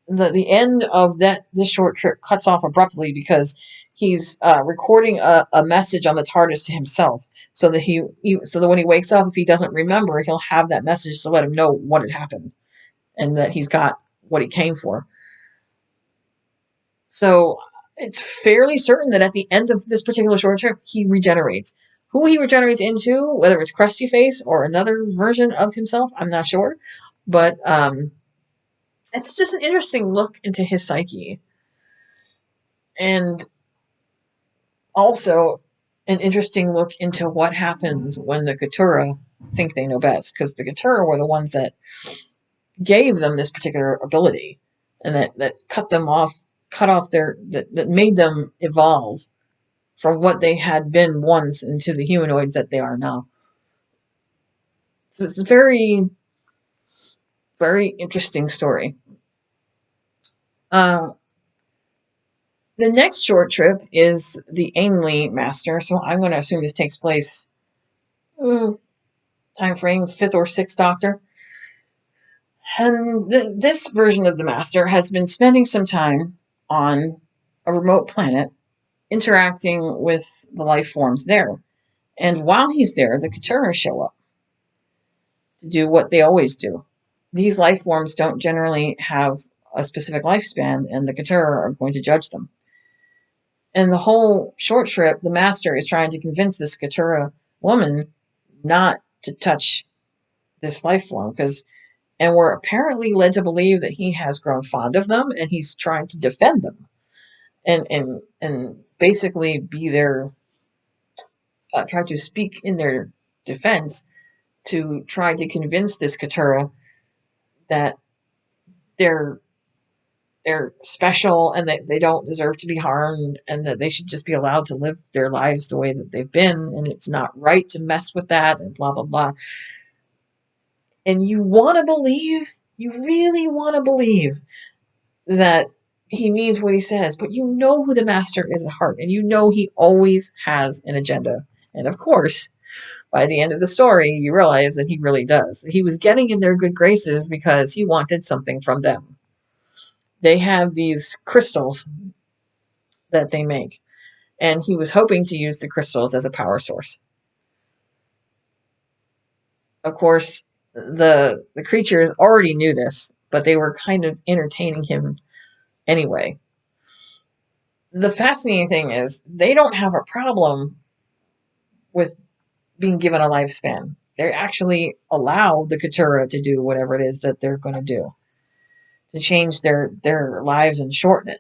[SPEAKER 1] the end of this short trip cuts off abruptly because he's recording a message on the TARDIS to himself, so that when he wakes up, if he doesn't remember, he'll have that message to let him know what had happened and that he's got what he came for. So it's fairly certain that at the end of this particular short trip, he regenerates. Who he regenerates into, whether it's Crusty Face or another version of himself, I'm not sure. But it's just an interesting look into his psyche. And also an interesting look into what happens when the Keturah think they know best. Because the Keturah were the ones that gave them this particular ability and that cut off that made them evolve from what they had been once into the humanoids that they are now. So it's a very, very interesting story. The next short trip is the Ainley Master, so I'm going to assume this takes place time frame 5th or 6th Doctor. And this version of the Master has been spending some time on a remote planet interacting with the life forms there. And while he's there, the Keturah show up to do what they always do. These life forms don't generally have a specific lifespan, and the Keturah are going to judge them. And the whole short trip, the Master is trying to convince this Keturah woman not to touch this life form, and we're apparently led to believe that he has grown fond of them, and he's trying to defend them, and basically be their try to speak in their defense to try to convince this Keturah that they're they're special and that they don't deserve to be harmed and that they should just be allowed to live their lives the way that they've been, and it's not right to mess with that, and blah blah blah. And you want to believe, you really want to believe that he means what he says, but you know who the master is at heart, and you know he always has an agenda. And of course, by the end of the story, you realize that he really does. He was getting in their good graces because he wanted something from them. They have these crystals that they make, and he was hoping to use the crystals as a power source. Of course, the creatures already knew this, but they were kind of entertaining him anyway. The fascinating thing is they don't have a problem with being given a lifespan. They actually allow the Katura to do whatever it is that they're going to do to change their lives and shorten it.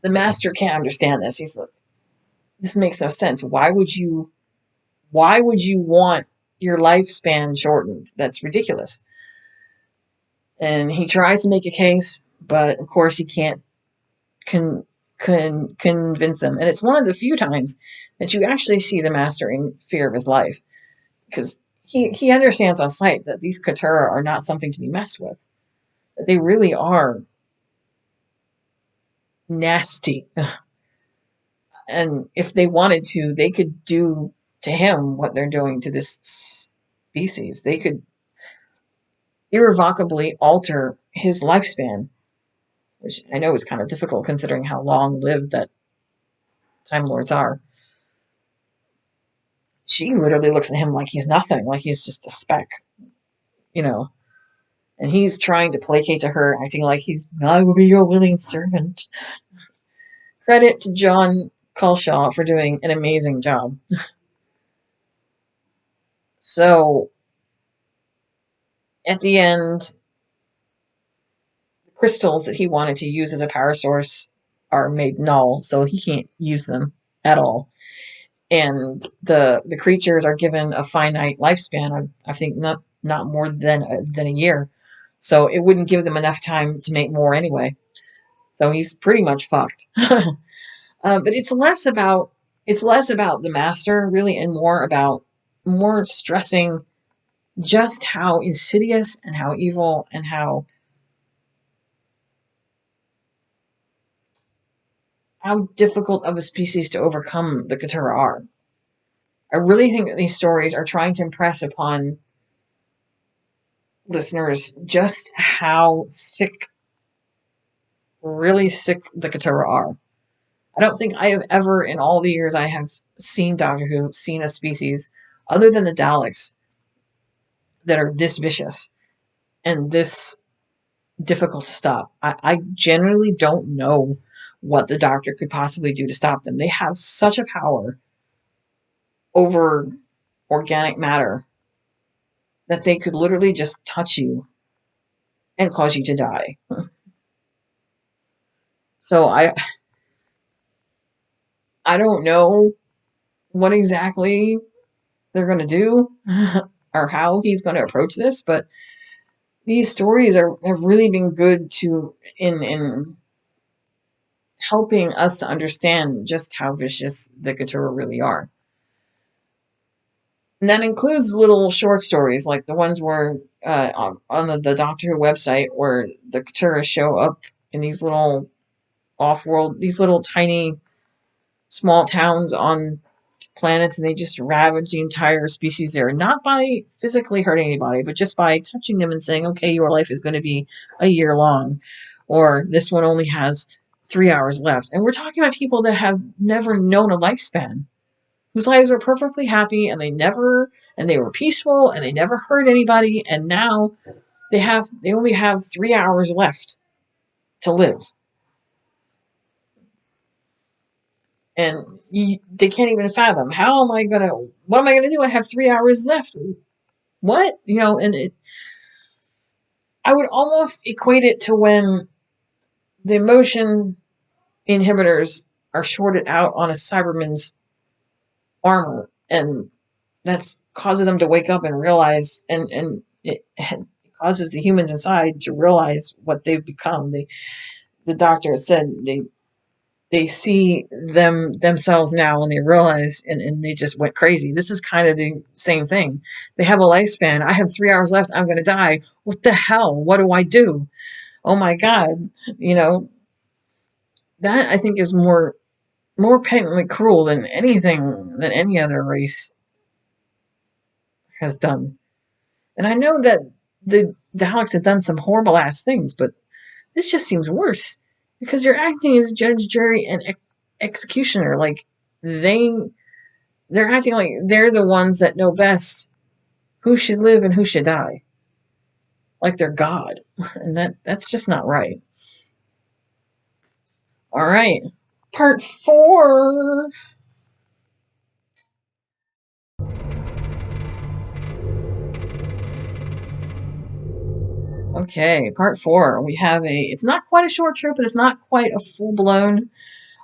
[SPEAKER 1] The master can't understand this. He's like, this makes no sense. Why would you want your lifespan shortened? That's ridiculous. And he tries to make a case, but of course he can't convince them. And it's one of the few times that you actually see the master in fear of his life, because he understands on sight that these Katura are not something to be messed with. That they really are nasty. And if they wanted to, they could do to him what they're doing to this species. They could irrevocably alter his lifespan, which I know is kind of difficult considering how long-lived that Time Lords are. She literally looks at him like he's nothing, like he's just a speck, you know. And he's trying to placate to her, acting like I will be your willing servant. Credit to John Culshaw for doing an amazing job. So, at the end, the crystals that he wanted to use as a power source are made null, so he can't use them at all. And the creatures are given a finite lifespan. I think not more than a year, so it wouldn't give them enough time to make more anyway. So he's pretty much fucked. But it's less about the master really, and more stressing just how insidious and how evil and how difficult of a species to overcome the Katura are. I really think that these stories are trying to impress upon listeners just how sick, really sick the Katura are. I don't think I have ever, in all the years I have seen Doctor Who, seen a species other than the Daleks that are this vicious and this difficult to stop. I generally don't know what the Doctor could possibly do to stop them. They have such a power over organic matter that they could literally just touch you and cause you to die. So I don't know what exactly they're going to do or how he's going to approach this, but these stories have really been good in helping us to understand just how vicious the Katura really are. And that includes little short stories like the ones where on the Doctor Who website, where the Katura show up in these little off-world, these little tiny small towns on planets, and they just ravage the entire species there, not by physically hurting anybody, but just by touching them and saying, okay, your life is going to be a year long, or this one only has 3 hours left. And we're talking about people that have never known a lifespan, whose lives were perfectly happy, and they were peaceful, and they never hurt anybody, and now they only have 3 hours left to live. And they can't even fathom, what am I going to do? I have 3 hours left. What? And I would almost equate it to when the emotion inhibitors are shorted out on a Cyberman's armor, and that causes them to wake up and realize, and it causes the humans inside to realize what they've become. The doctor had said they see themselves now and they realize and they just went crazy. This is kind of the same thing. They have a lifespan. I have 3 hours left. I'm going to die. What the hell? What do I do? Oh my God. You know, that I think is more patently cruel than anything that any other race has done. And I know that the Daleks have done some horrible ass things, but this just seems worse because you're acting as judge, jury, and executioner. Like they they're acting like they're the ones that know best who should live and who should die. Like they're God. And that's just not right. All right. Part 4. Okay, part 4. We have it's not quite a short trip, but it's not quite a full-blown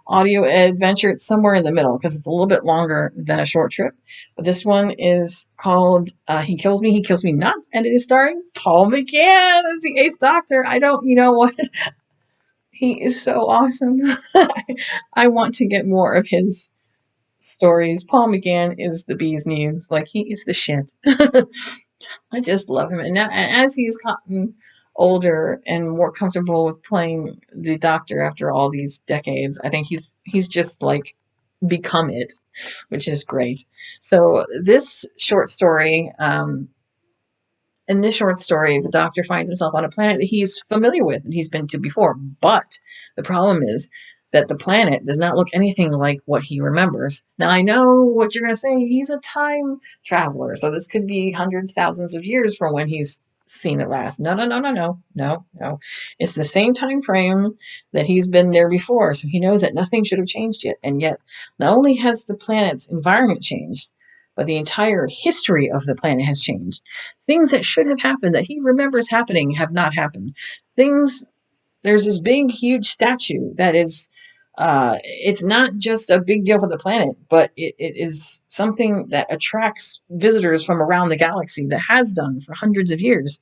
[SPEAKER 1] audio adventure. It's somewhere in the middle because it's a little bit longer than a short trip. But this one is called He Kills Me Not, and it is starring Paul McGann as the Eighth Doctor. I don't, you know what? He is so awesome. I want to get more of his stories. Paul McGann is the bee's knees. Like, he is the shit. I just love him. And now, as he's gotten older and more comfortable with playing the Doctor after all these decades, I think he's just like become it, which is great. So in this short story, the Doctor finds himself on a planet that he's familiar with and he's been to before. But the problem is that the planet does not look anything like what he remembers. Now, I know what you're going to say. He's a time traveler. So this could be hundreds, thousands of years from when he's seen it last. No, no, no, no, no, no, no. It's the same time frame that he's been there before. So he knows that nothing should have changed yet. And yet, not only has the planet's environment changed, but the entire history of the planet has changed. Things that should have happened that he remembers happening have not happened. There's this big, huge statue that is, it's not just a big deal for the planet, but it is something that attracts visitors from around the galaxy that has done for hundreds of years.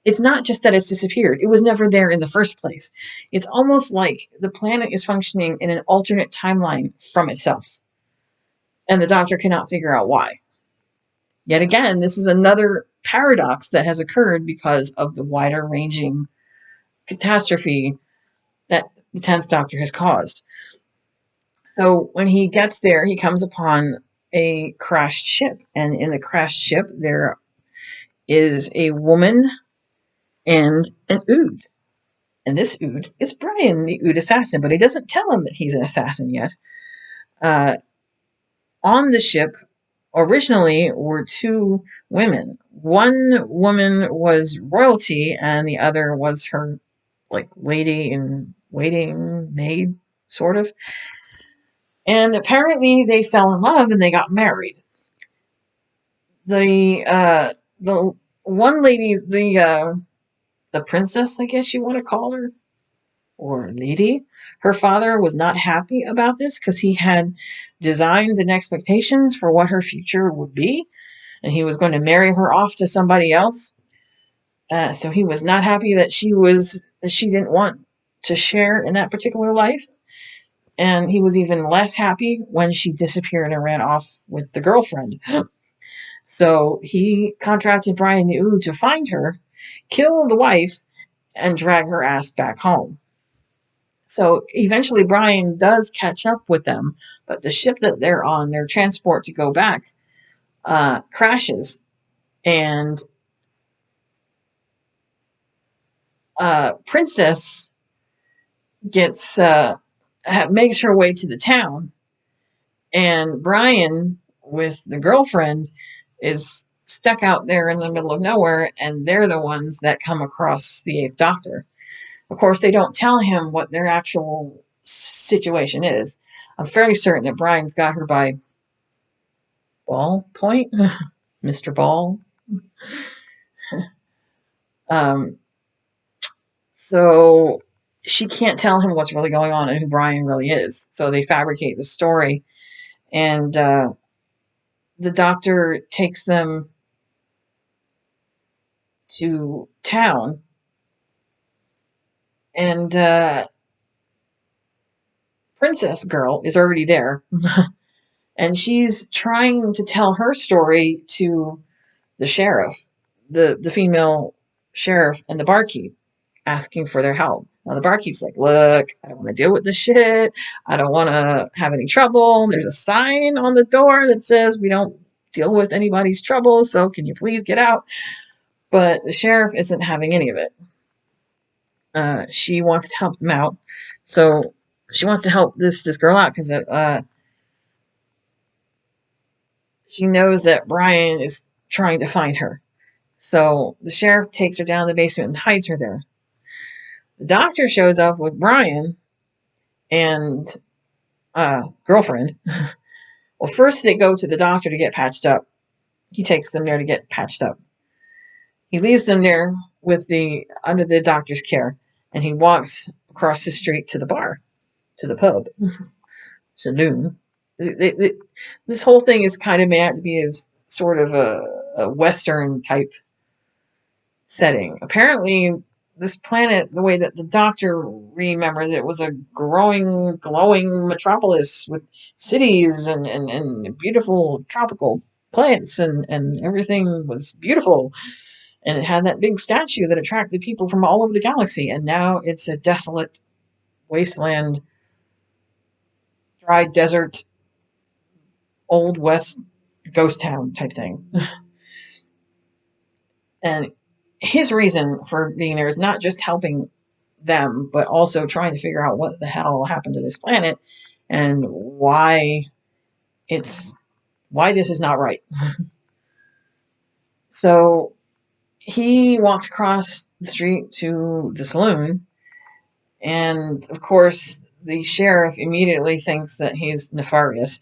[SPEAKER 1] It's not just that it's disappeared. It was never there in the first place. It's almost like the planet is functioning in an alternate timeline from itself. And the Doctor cannot figure out why. Yet again, this is another paradox that has occurred because of the wider ranging catastrophe that the 10th Doctor has caused. So when he gets there, he comes upon a crashed ship. And in the crashed ship, there is a woman and an Ood. And this Ood is Brian, the Ood assassin, but he doesn't tell him that he's an assassin yet. On the ship, originally were two women. One woman was royalty, and the other was her, like, lady in waiting maid, sort of. And apparently they fell in love and they got married. The one lady, the princess, I guess you want to call her, or lady, her father was not happy about this because he had designs and expectations for what her future would be, and he was going to marry her off to somebody else. So he was not happy that she didn't want to share in that particular life. And he was even less happy when she disappeared and ran off with the girlfriend. So he contracted Brian the Ood to find her, kill the wife, and drag her ass back home. So eventually Brian does catch up with them, but the ship that they're on, their transport to go back, crashes. And Princess makes her way to the town, and Brian with the girlfriend is stuck out there in the middle of nowhere, and they're the ones that come across the Eighth Doctor. Of course, they don't tell him what their actual situation is. I'm fairly certain that Brian's got her by ball point, Mr. Ball. So she can't tell him what's really going on and who Brian really is. So they fabricate the story, and the Doctor takes them to town, and Princess Girl is already there, and she's trying to tell her story to the sheriff, the female sheriff, and the barkeep, asking for their help. Now the barkeep's like, "Look, I don't want to deal with this shit. I don't want to have any trouble. There's a sign on the door that says we don't deal with anybody's trouble, so can you please get out?" But the sheriff isn't having any of it. She wants to help them out, so she wants to help this girl out because she knows that Brian is trying to find her. So the sheriff takes her down to the basement and hides her there. The doctor shows up with Brian and girlfriend. Well, first they go to the doctor to get patched up. He takes them there to get patched up. He leaves them there with the under the doctor's care, and he walks across the street to the bar, to the pub, saloon. This whole thing is kind of meant to be as sort of a Western type setting. Apparently, this planet, the way that the doctor remembers it, was a growing, glowing metropolis with cities and beautiful tropical plants, and everything was beautiful. And it had that big statue that attracted people from all over the galaxy. And now it's a desolate wasteland, dry desert, old west ghost town type thing. And his reason for being there is not just helping them, but also trying to figure out what the hell happened to this planet and it's why this is not right. So he walks across the street to the saloon, and of course the sheriff immediately thinks that he's nefarious.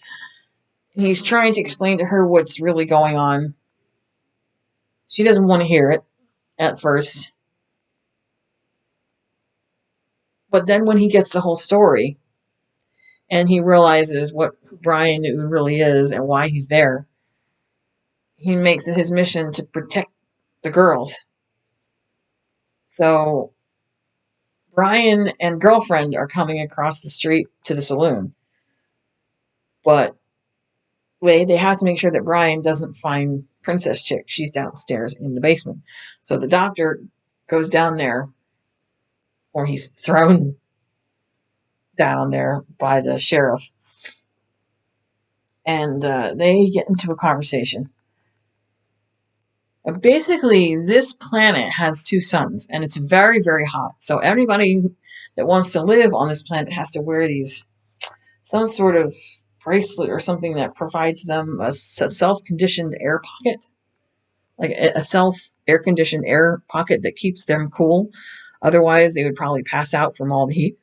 [SPEAKER 1] He's trying to explain to her what's really going on. She doesn't want to hear it at first, but then when he gets the whole story and he realizes what Brian really is and why he's there, he makes it his mission to protect the girls. So Brian and girlfriend are coming across the street to the saloon, but wait, they have to make sure that Brian doesn't find Princess Chick. She's downstairs in the basement. So the doctor goes down there, or he's thrown down there by the sheriff, and they get into a conversation. Basically, this planet has two suns, and it's very, very hot. So everybody that wants to live on this planet has to wear some sort of bracelet or something that provides them a self-conditioned air pocket, like a self-air-conditioned air pocket that keeps them cool. Otherwise, they would probably pass out from all the heat.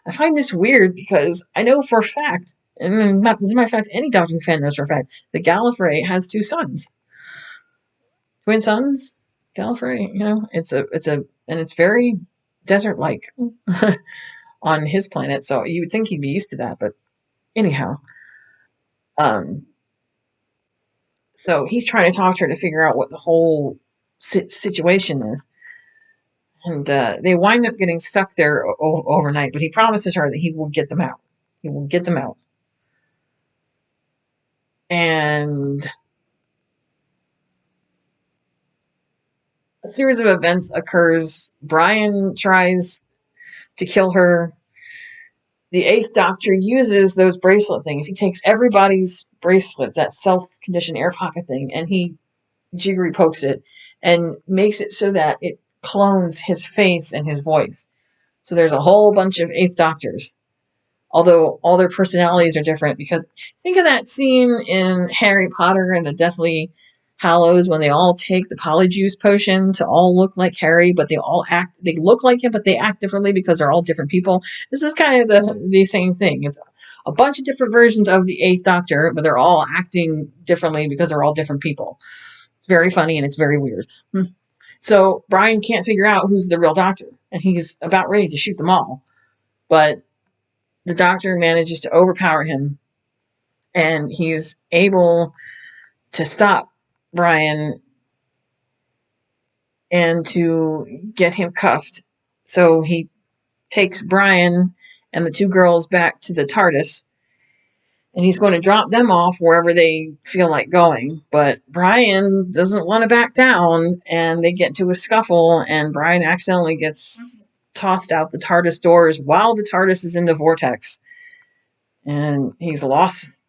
[SPEAKER 1] I find this weird because I know for a fact, and as a matter of fact, any Doctor Who fan knows for a fact, that Gallifrey has two suns. Twin suns, Gallifrey, and it's very desert-like on his planet, so you would think he'd be used to that, but anyhow. Um, so he's trying to talk to her to figure out what the whole situation is. And they wind up getting stuck there overnight, but he promises her that he will get them out. He will get them out. And a series of events occurs. Brian tries to kill her. The Eighth Doctor uses those bracelet things. He takes everybody's bracelets, that self-conditioned air pocket thing, and he jiggery pokes it and makes it so that it clones his face and his voice. So there's a whole bunch of Eighth Doctors, although all their personalities are different. Because think of that scene in Harry Potter and the Deathly Hallows when they all take the polyjuice potion to all look like Harry, but they look like him, but they act differently because they're all different people. This is kind of the same thing. It's a bunch of different versions of the Eighth Doctor, but they're all acting differently because they're all different people. It's very funny and it's very weird. So Brian can't figure out who's the real Doctor, and he's about ready to shoot them all. But the Doctor manages to overpower him, and he's able to stop Brian and to get him cuffed. So he takes Brian and the two girls back to the TARDIS, and he's going to drop them off wherever they feel like going. But Brian doesn't want to back down, and they get into a scuffle, and Brian accidentally gets tossed out the TARDIS doors while the TARDIS is in the vortex. And he's lost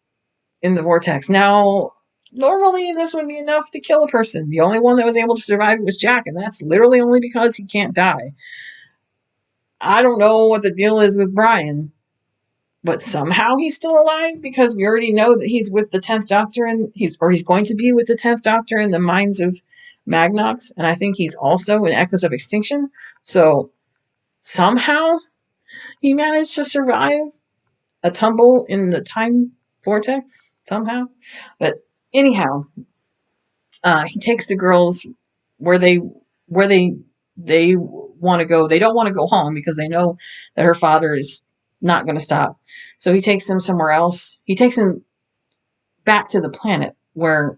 [SPEAKER 1] in the vortex. Now, normally this would be enough to kill a person. The only one that was able to survive was Jack, and that's literally only because he can't die. I don't know what the deal is with Brian, but somehow he's still alive because we already know that he's with the 10th Doctor, and he's going to be with the 10th Doctor in the Minds of Magnox, and I think he's also in Echoes of Extinction. So somehow he managed to survive a tumble in the time vortex somehow. But anyhow, he takes the girls where they want to go. They don't want to go home because they know that her father is not going to stop. So he takes them somewhere else. He takes them back to the planet where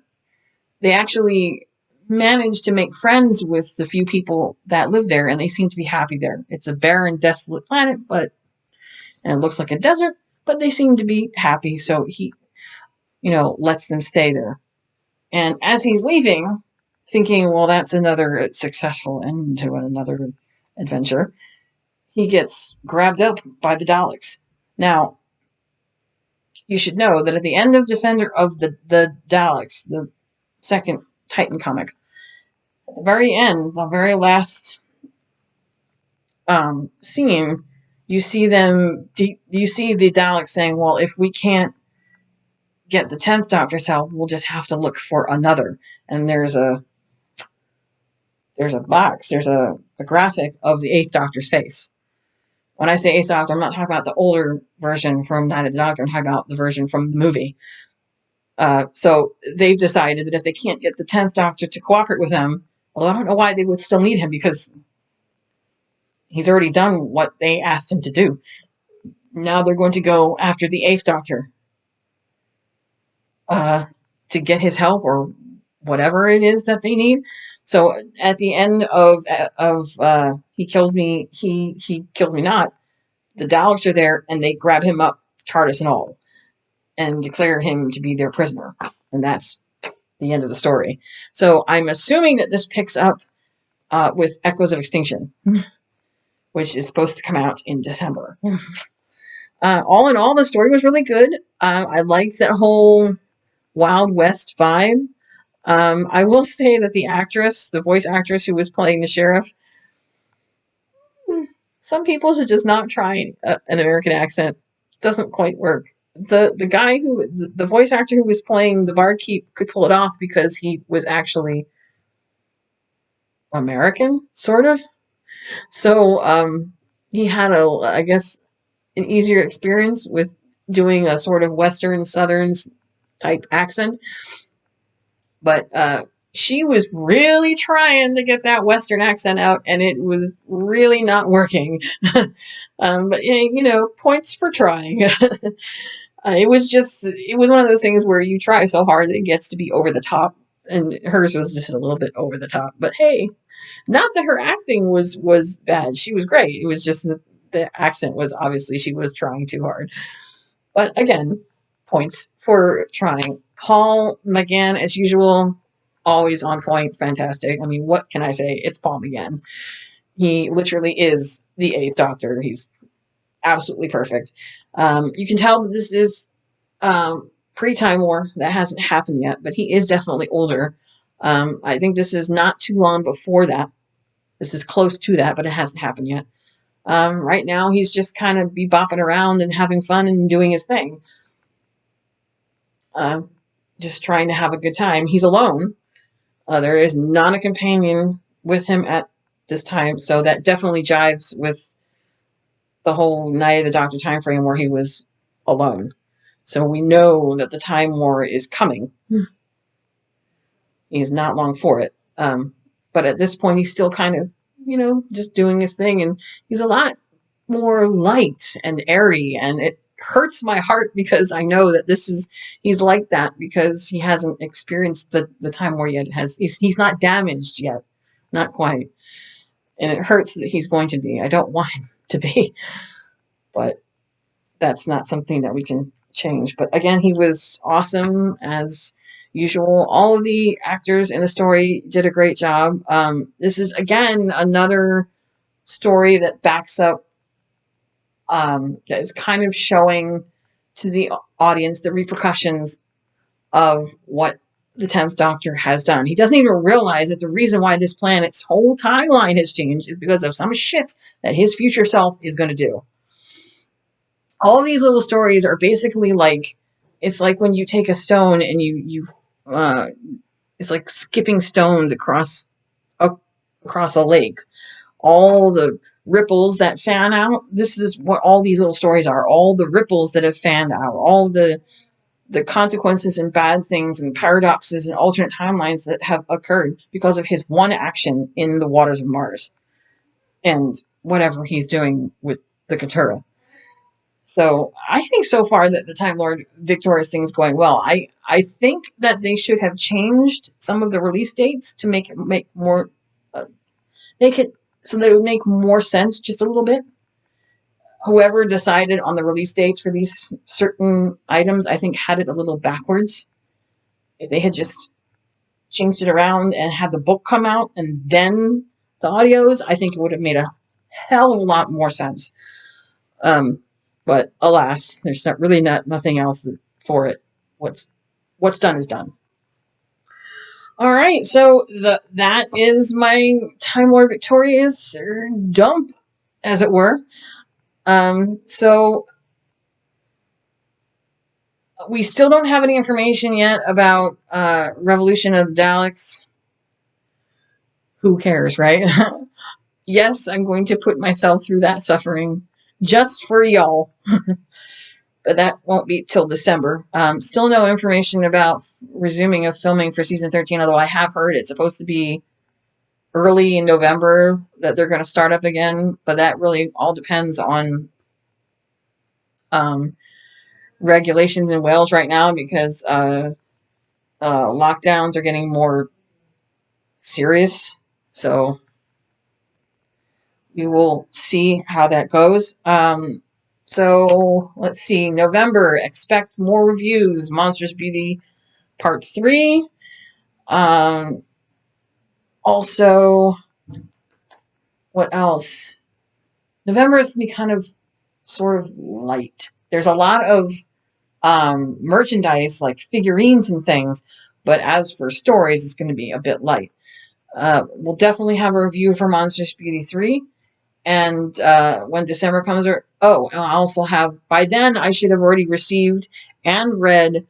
[SPEAKER 1] they actually manage to make friends with the few people that live there, and they seem to be happy there. It's a barren, desolate planet, and it looks like a desert, but they seem to be happy. So he, lets them stay there. And as he's leaving, thinking, well, that's another successful end to another adventure, he gets grabbed up by the Daleks. Now, you should know that at the end of Defender of the Daleks, the second Titan comic, at the very end, the very last scene, you see the Daleks saying, well, if we can't get the 10th Doctor's help, we'll just have to look for another. And there's a box, there's a graphic of the 8th Doctor's face. When I say 8th Doctor, I'm not talking about the older version from Night of the Doctor, I'm talking about the version from the movie. So they've decided that if they can't get the 10th Doctor to cooperate with them, although I don't know why they would still need him, because he's already done what they asked him to do. Now they're going to go after the 8th Doctor to get his help or whatever it is that they need. So at the end of He Kills Me, he Kills Me Not, the Daleks are there and they grab him up, TARDIS and all, and declare him to be their prisoner. And that's the end of the story. So I'm assuming that this picks up with Echoes of Extinction, which is supposed to come out in December. All in all, the story was really good. I liked that whole Wild West vibe. I will say that the voice actress who was playing the sheriff, some people should just not try an American accent. Doesn't quite work. The guy the voice actor who was playing the barkeep could pull it off because he was actually American, sort of. So he had I guess, an easier experience with doing a sort of Western Southern type accent. But she was really trying to get that Western accent out, and it was really not working. But points for trying. It was one of those things where you try so hard that it gets to be over the top, and hers was just a little bit over the top. But hey, not that her acting was bad. She was great. It was just that the accent was, obviously she was trying too hard. But again, points for trying. Paul McGann, as usual, always on point, fantastic. I mean, what can I say? It's Paul McGann. He literally is the 8th Doctor. He's absolutely perfect. You can tell that this is pre-Time War. That hasn't happened yet, but he is definitely older. I think this is not too long before that. This is close to that, but it hasn't happened yet. Right now, he's just kind of bopping around and having fun and doing his thing. Just trying to have a good time. He's alone. There is not a companion with him at this time, so that definitely jives with the whole Night of the Doctor time frame where he was alone. So we know that the Time War is coming. He's not long for it. But at this point, he's still kind of, just doing his thing, and he's a lot more light and airy, and it hurts my heart because I know that he's like that because he hasn't experienced the Time War yet. He's not damaged yet Not quite. And it hurts that he's going to be. I don't want him to be. But that's not something that we can change. But again, he was awesome as usual. All of the actors in the story did a great job. This is, again, another story that backs up, that is kind of showing to the audience the repercussions of what the 10th Doctor has done. He doesn't even realize that the reason why this planet's whole timeline has changed is because of some shit that his future self is going to do. All these little stories are basically like, it's like when you take a stone and it's like skipping stones across a lake. All the ripples that fan out. This is what all these little stories are. All the ripples that have fanned out. All the consequences and bad things and paradoxes and alternate timelines that have occurred because of his one action in the waters of Mars and whatever he's doing with the Katura. So I think so far that the Time Lord Victorious thing is going well. I think that they should have changed some of the release dates to make it so that it would make more sense just a little bit. Whoever decided on the release dates for these certain items, I think, had it a little backwards. If they had just changed it around and had the book come out and then the audios, I think it would have made a hell of a lot more sense. But alas, there's nothing else for it. What's done is done. All right, so that is my Time Lord Victorious dump, as it were. So we still don't have any information yet about Revolution of the Daleks. Who cares, right? Yes, I'm going to put myself through that suffering just for y'all. But that won't be till December. Still no information about resuming of filming for season 13, although I have heard it's supposed to be early in November that they're going to start up again. But that really all depends on regulations in Wales right now, because lockdowns are getting more serious. So we will see how that goes. So let's see. November, expect more reviews. Monstrous Beauty Part 3. Also, what else? November is going to be kind of sort of light. There's a lot of merchandise like figurines and things, but as for stories, it's going to be a bit light. We'll definitely have a review for Monstrous Beauty 3. And when December comes, and I also have, by then, I should have already received and read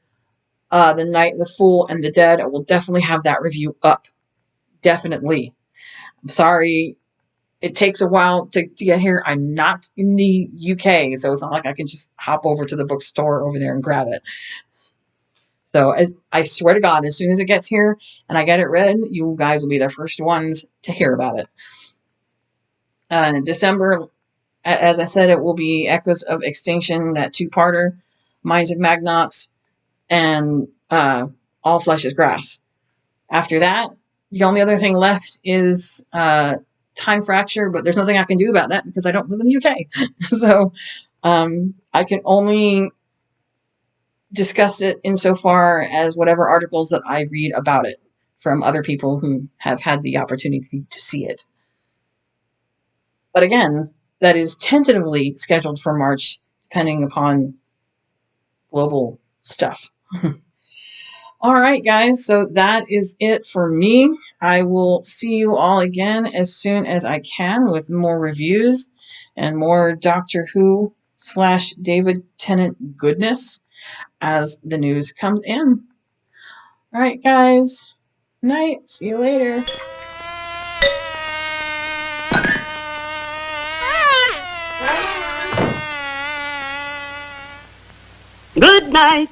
[SPEAKER 1] The Night, the Fool, and the Dead. I will definitely have that review up. Definitely. I'm sorry. It takes a while to get here. I'm not in the UK, so it's not like I can just hop over to the bookstore over there and grab it. So I swear to God, as soon as it gets here and I get it read, you guys will be the first ones to hear about it. In December, as I said, it will be Echoes of Extinction, that two-parter, Minds of Magnox, and All Flesh is Grass. After that, the only other thing left is Time Fracture, but there's nothing I can do about that because I don't live in the UK. So I can only discuss it insofar as whatever articles that I read about it from other people who have had the opportunity to see it. But again, that is tentatively scheduled for March, depending upon global stuff. All right, guys, so that is it for me. I will see you all again as soon as I can with more reviews and more Doctor Who / David Tennant goodness as the news comes in. All right, guys. Night. See you later.
[SPEAKER 2] Good night.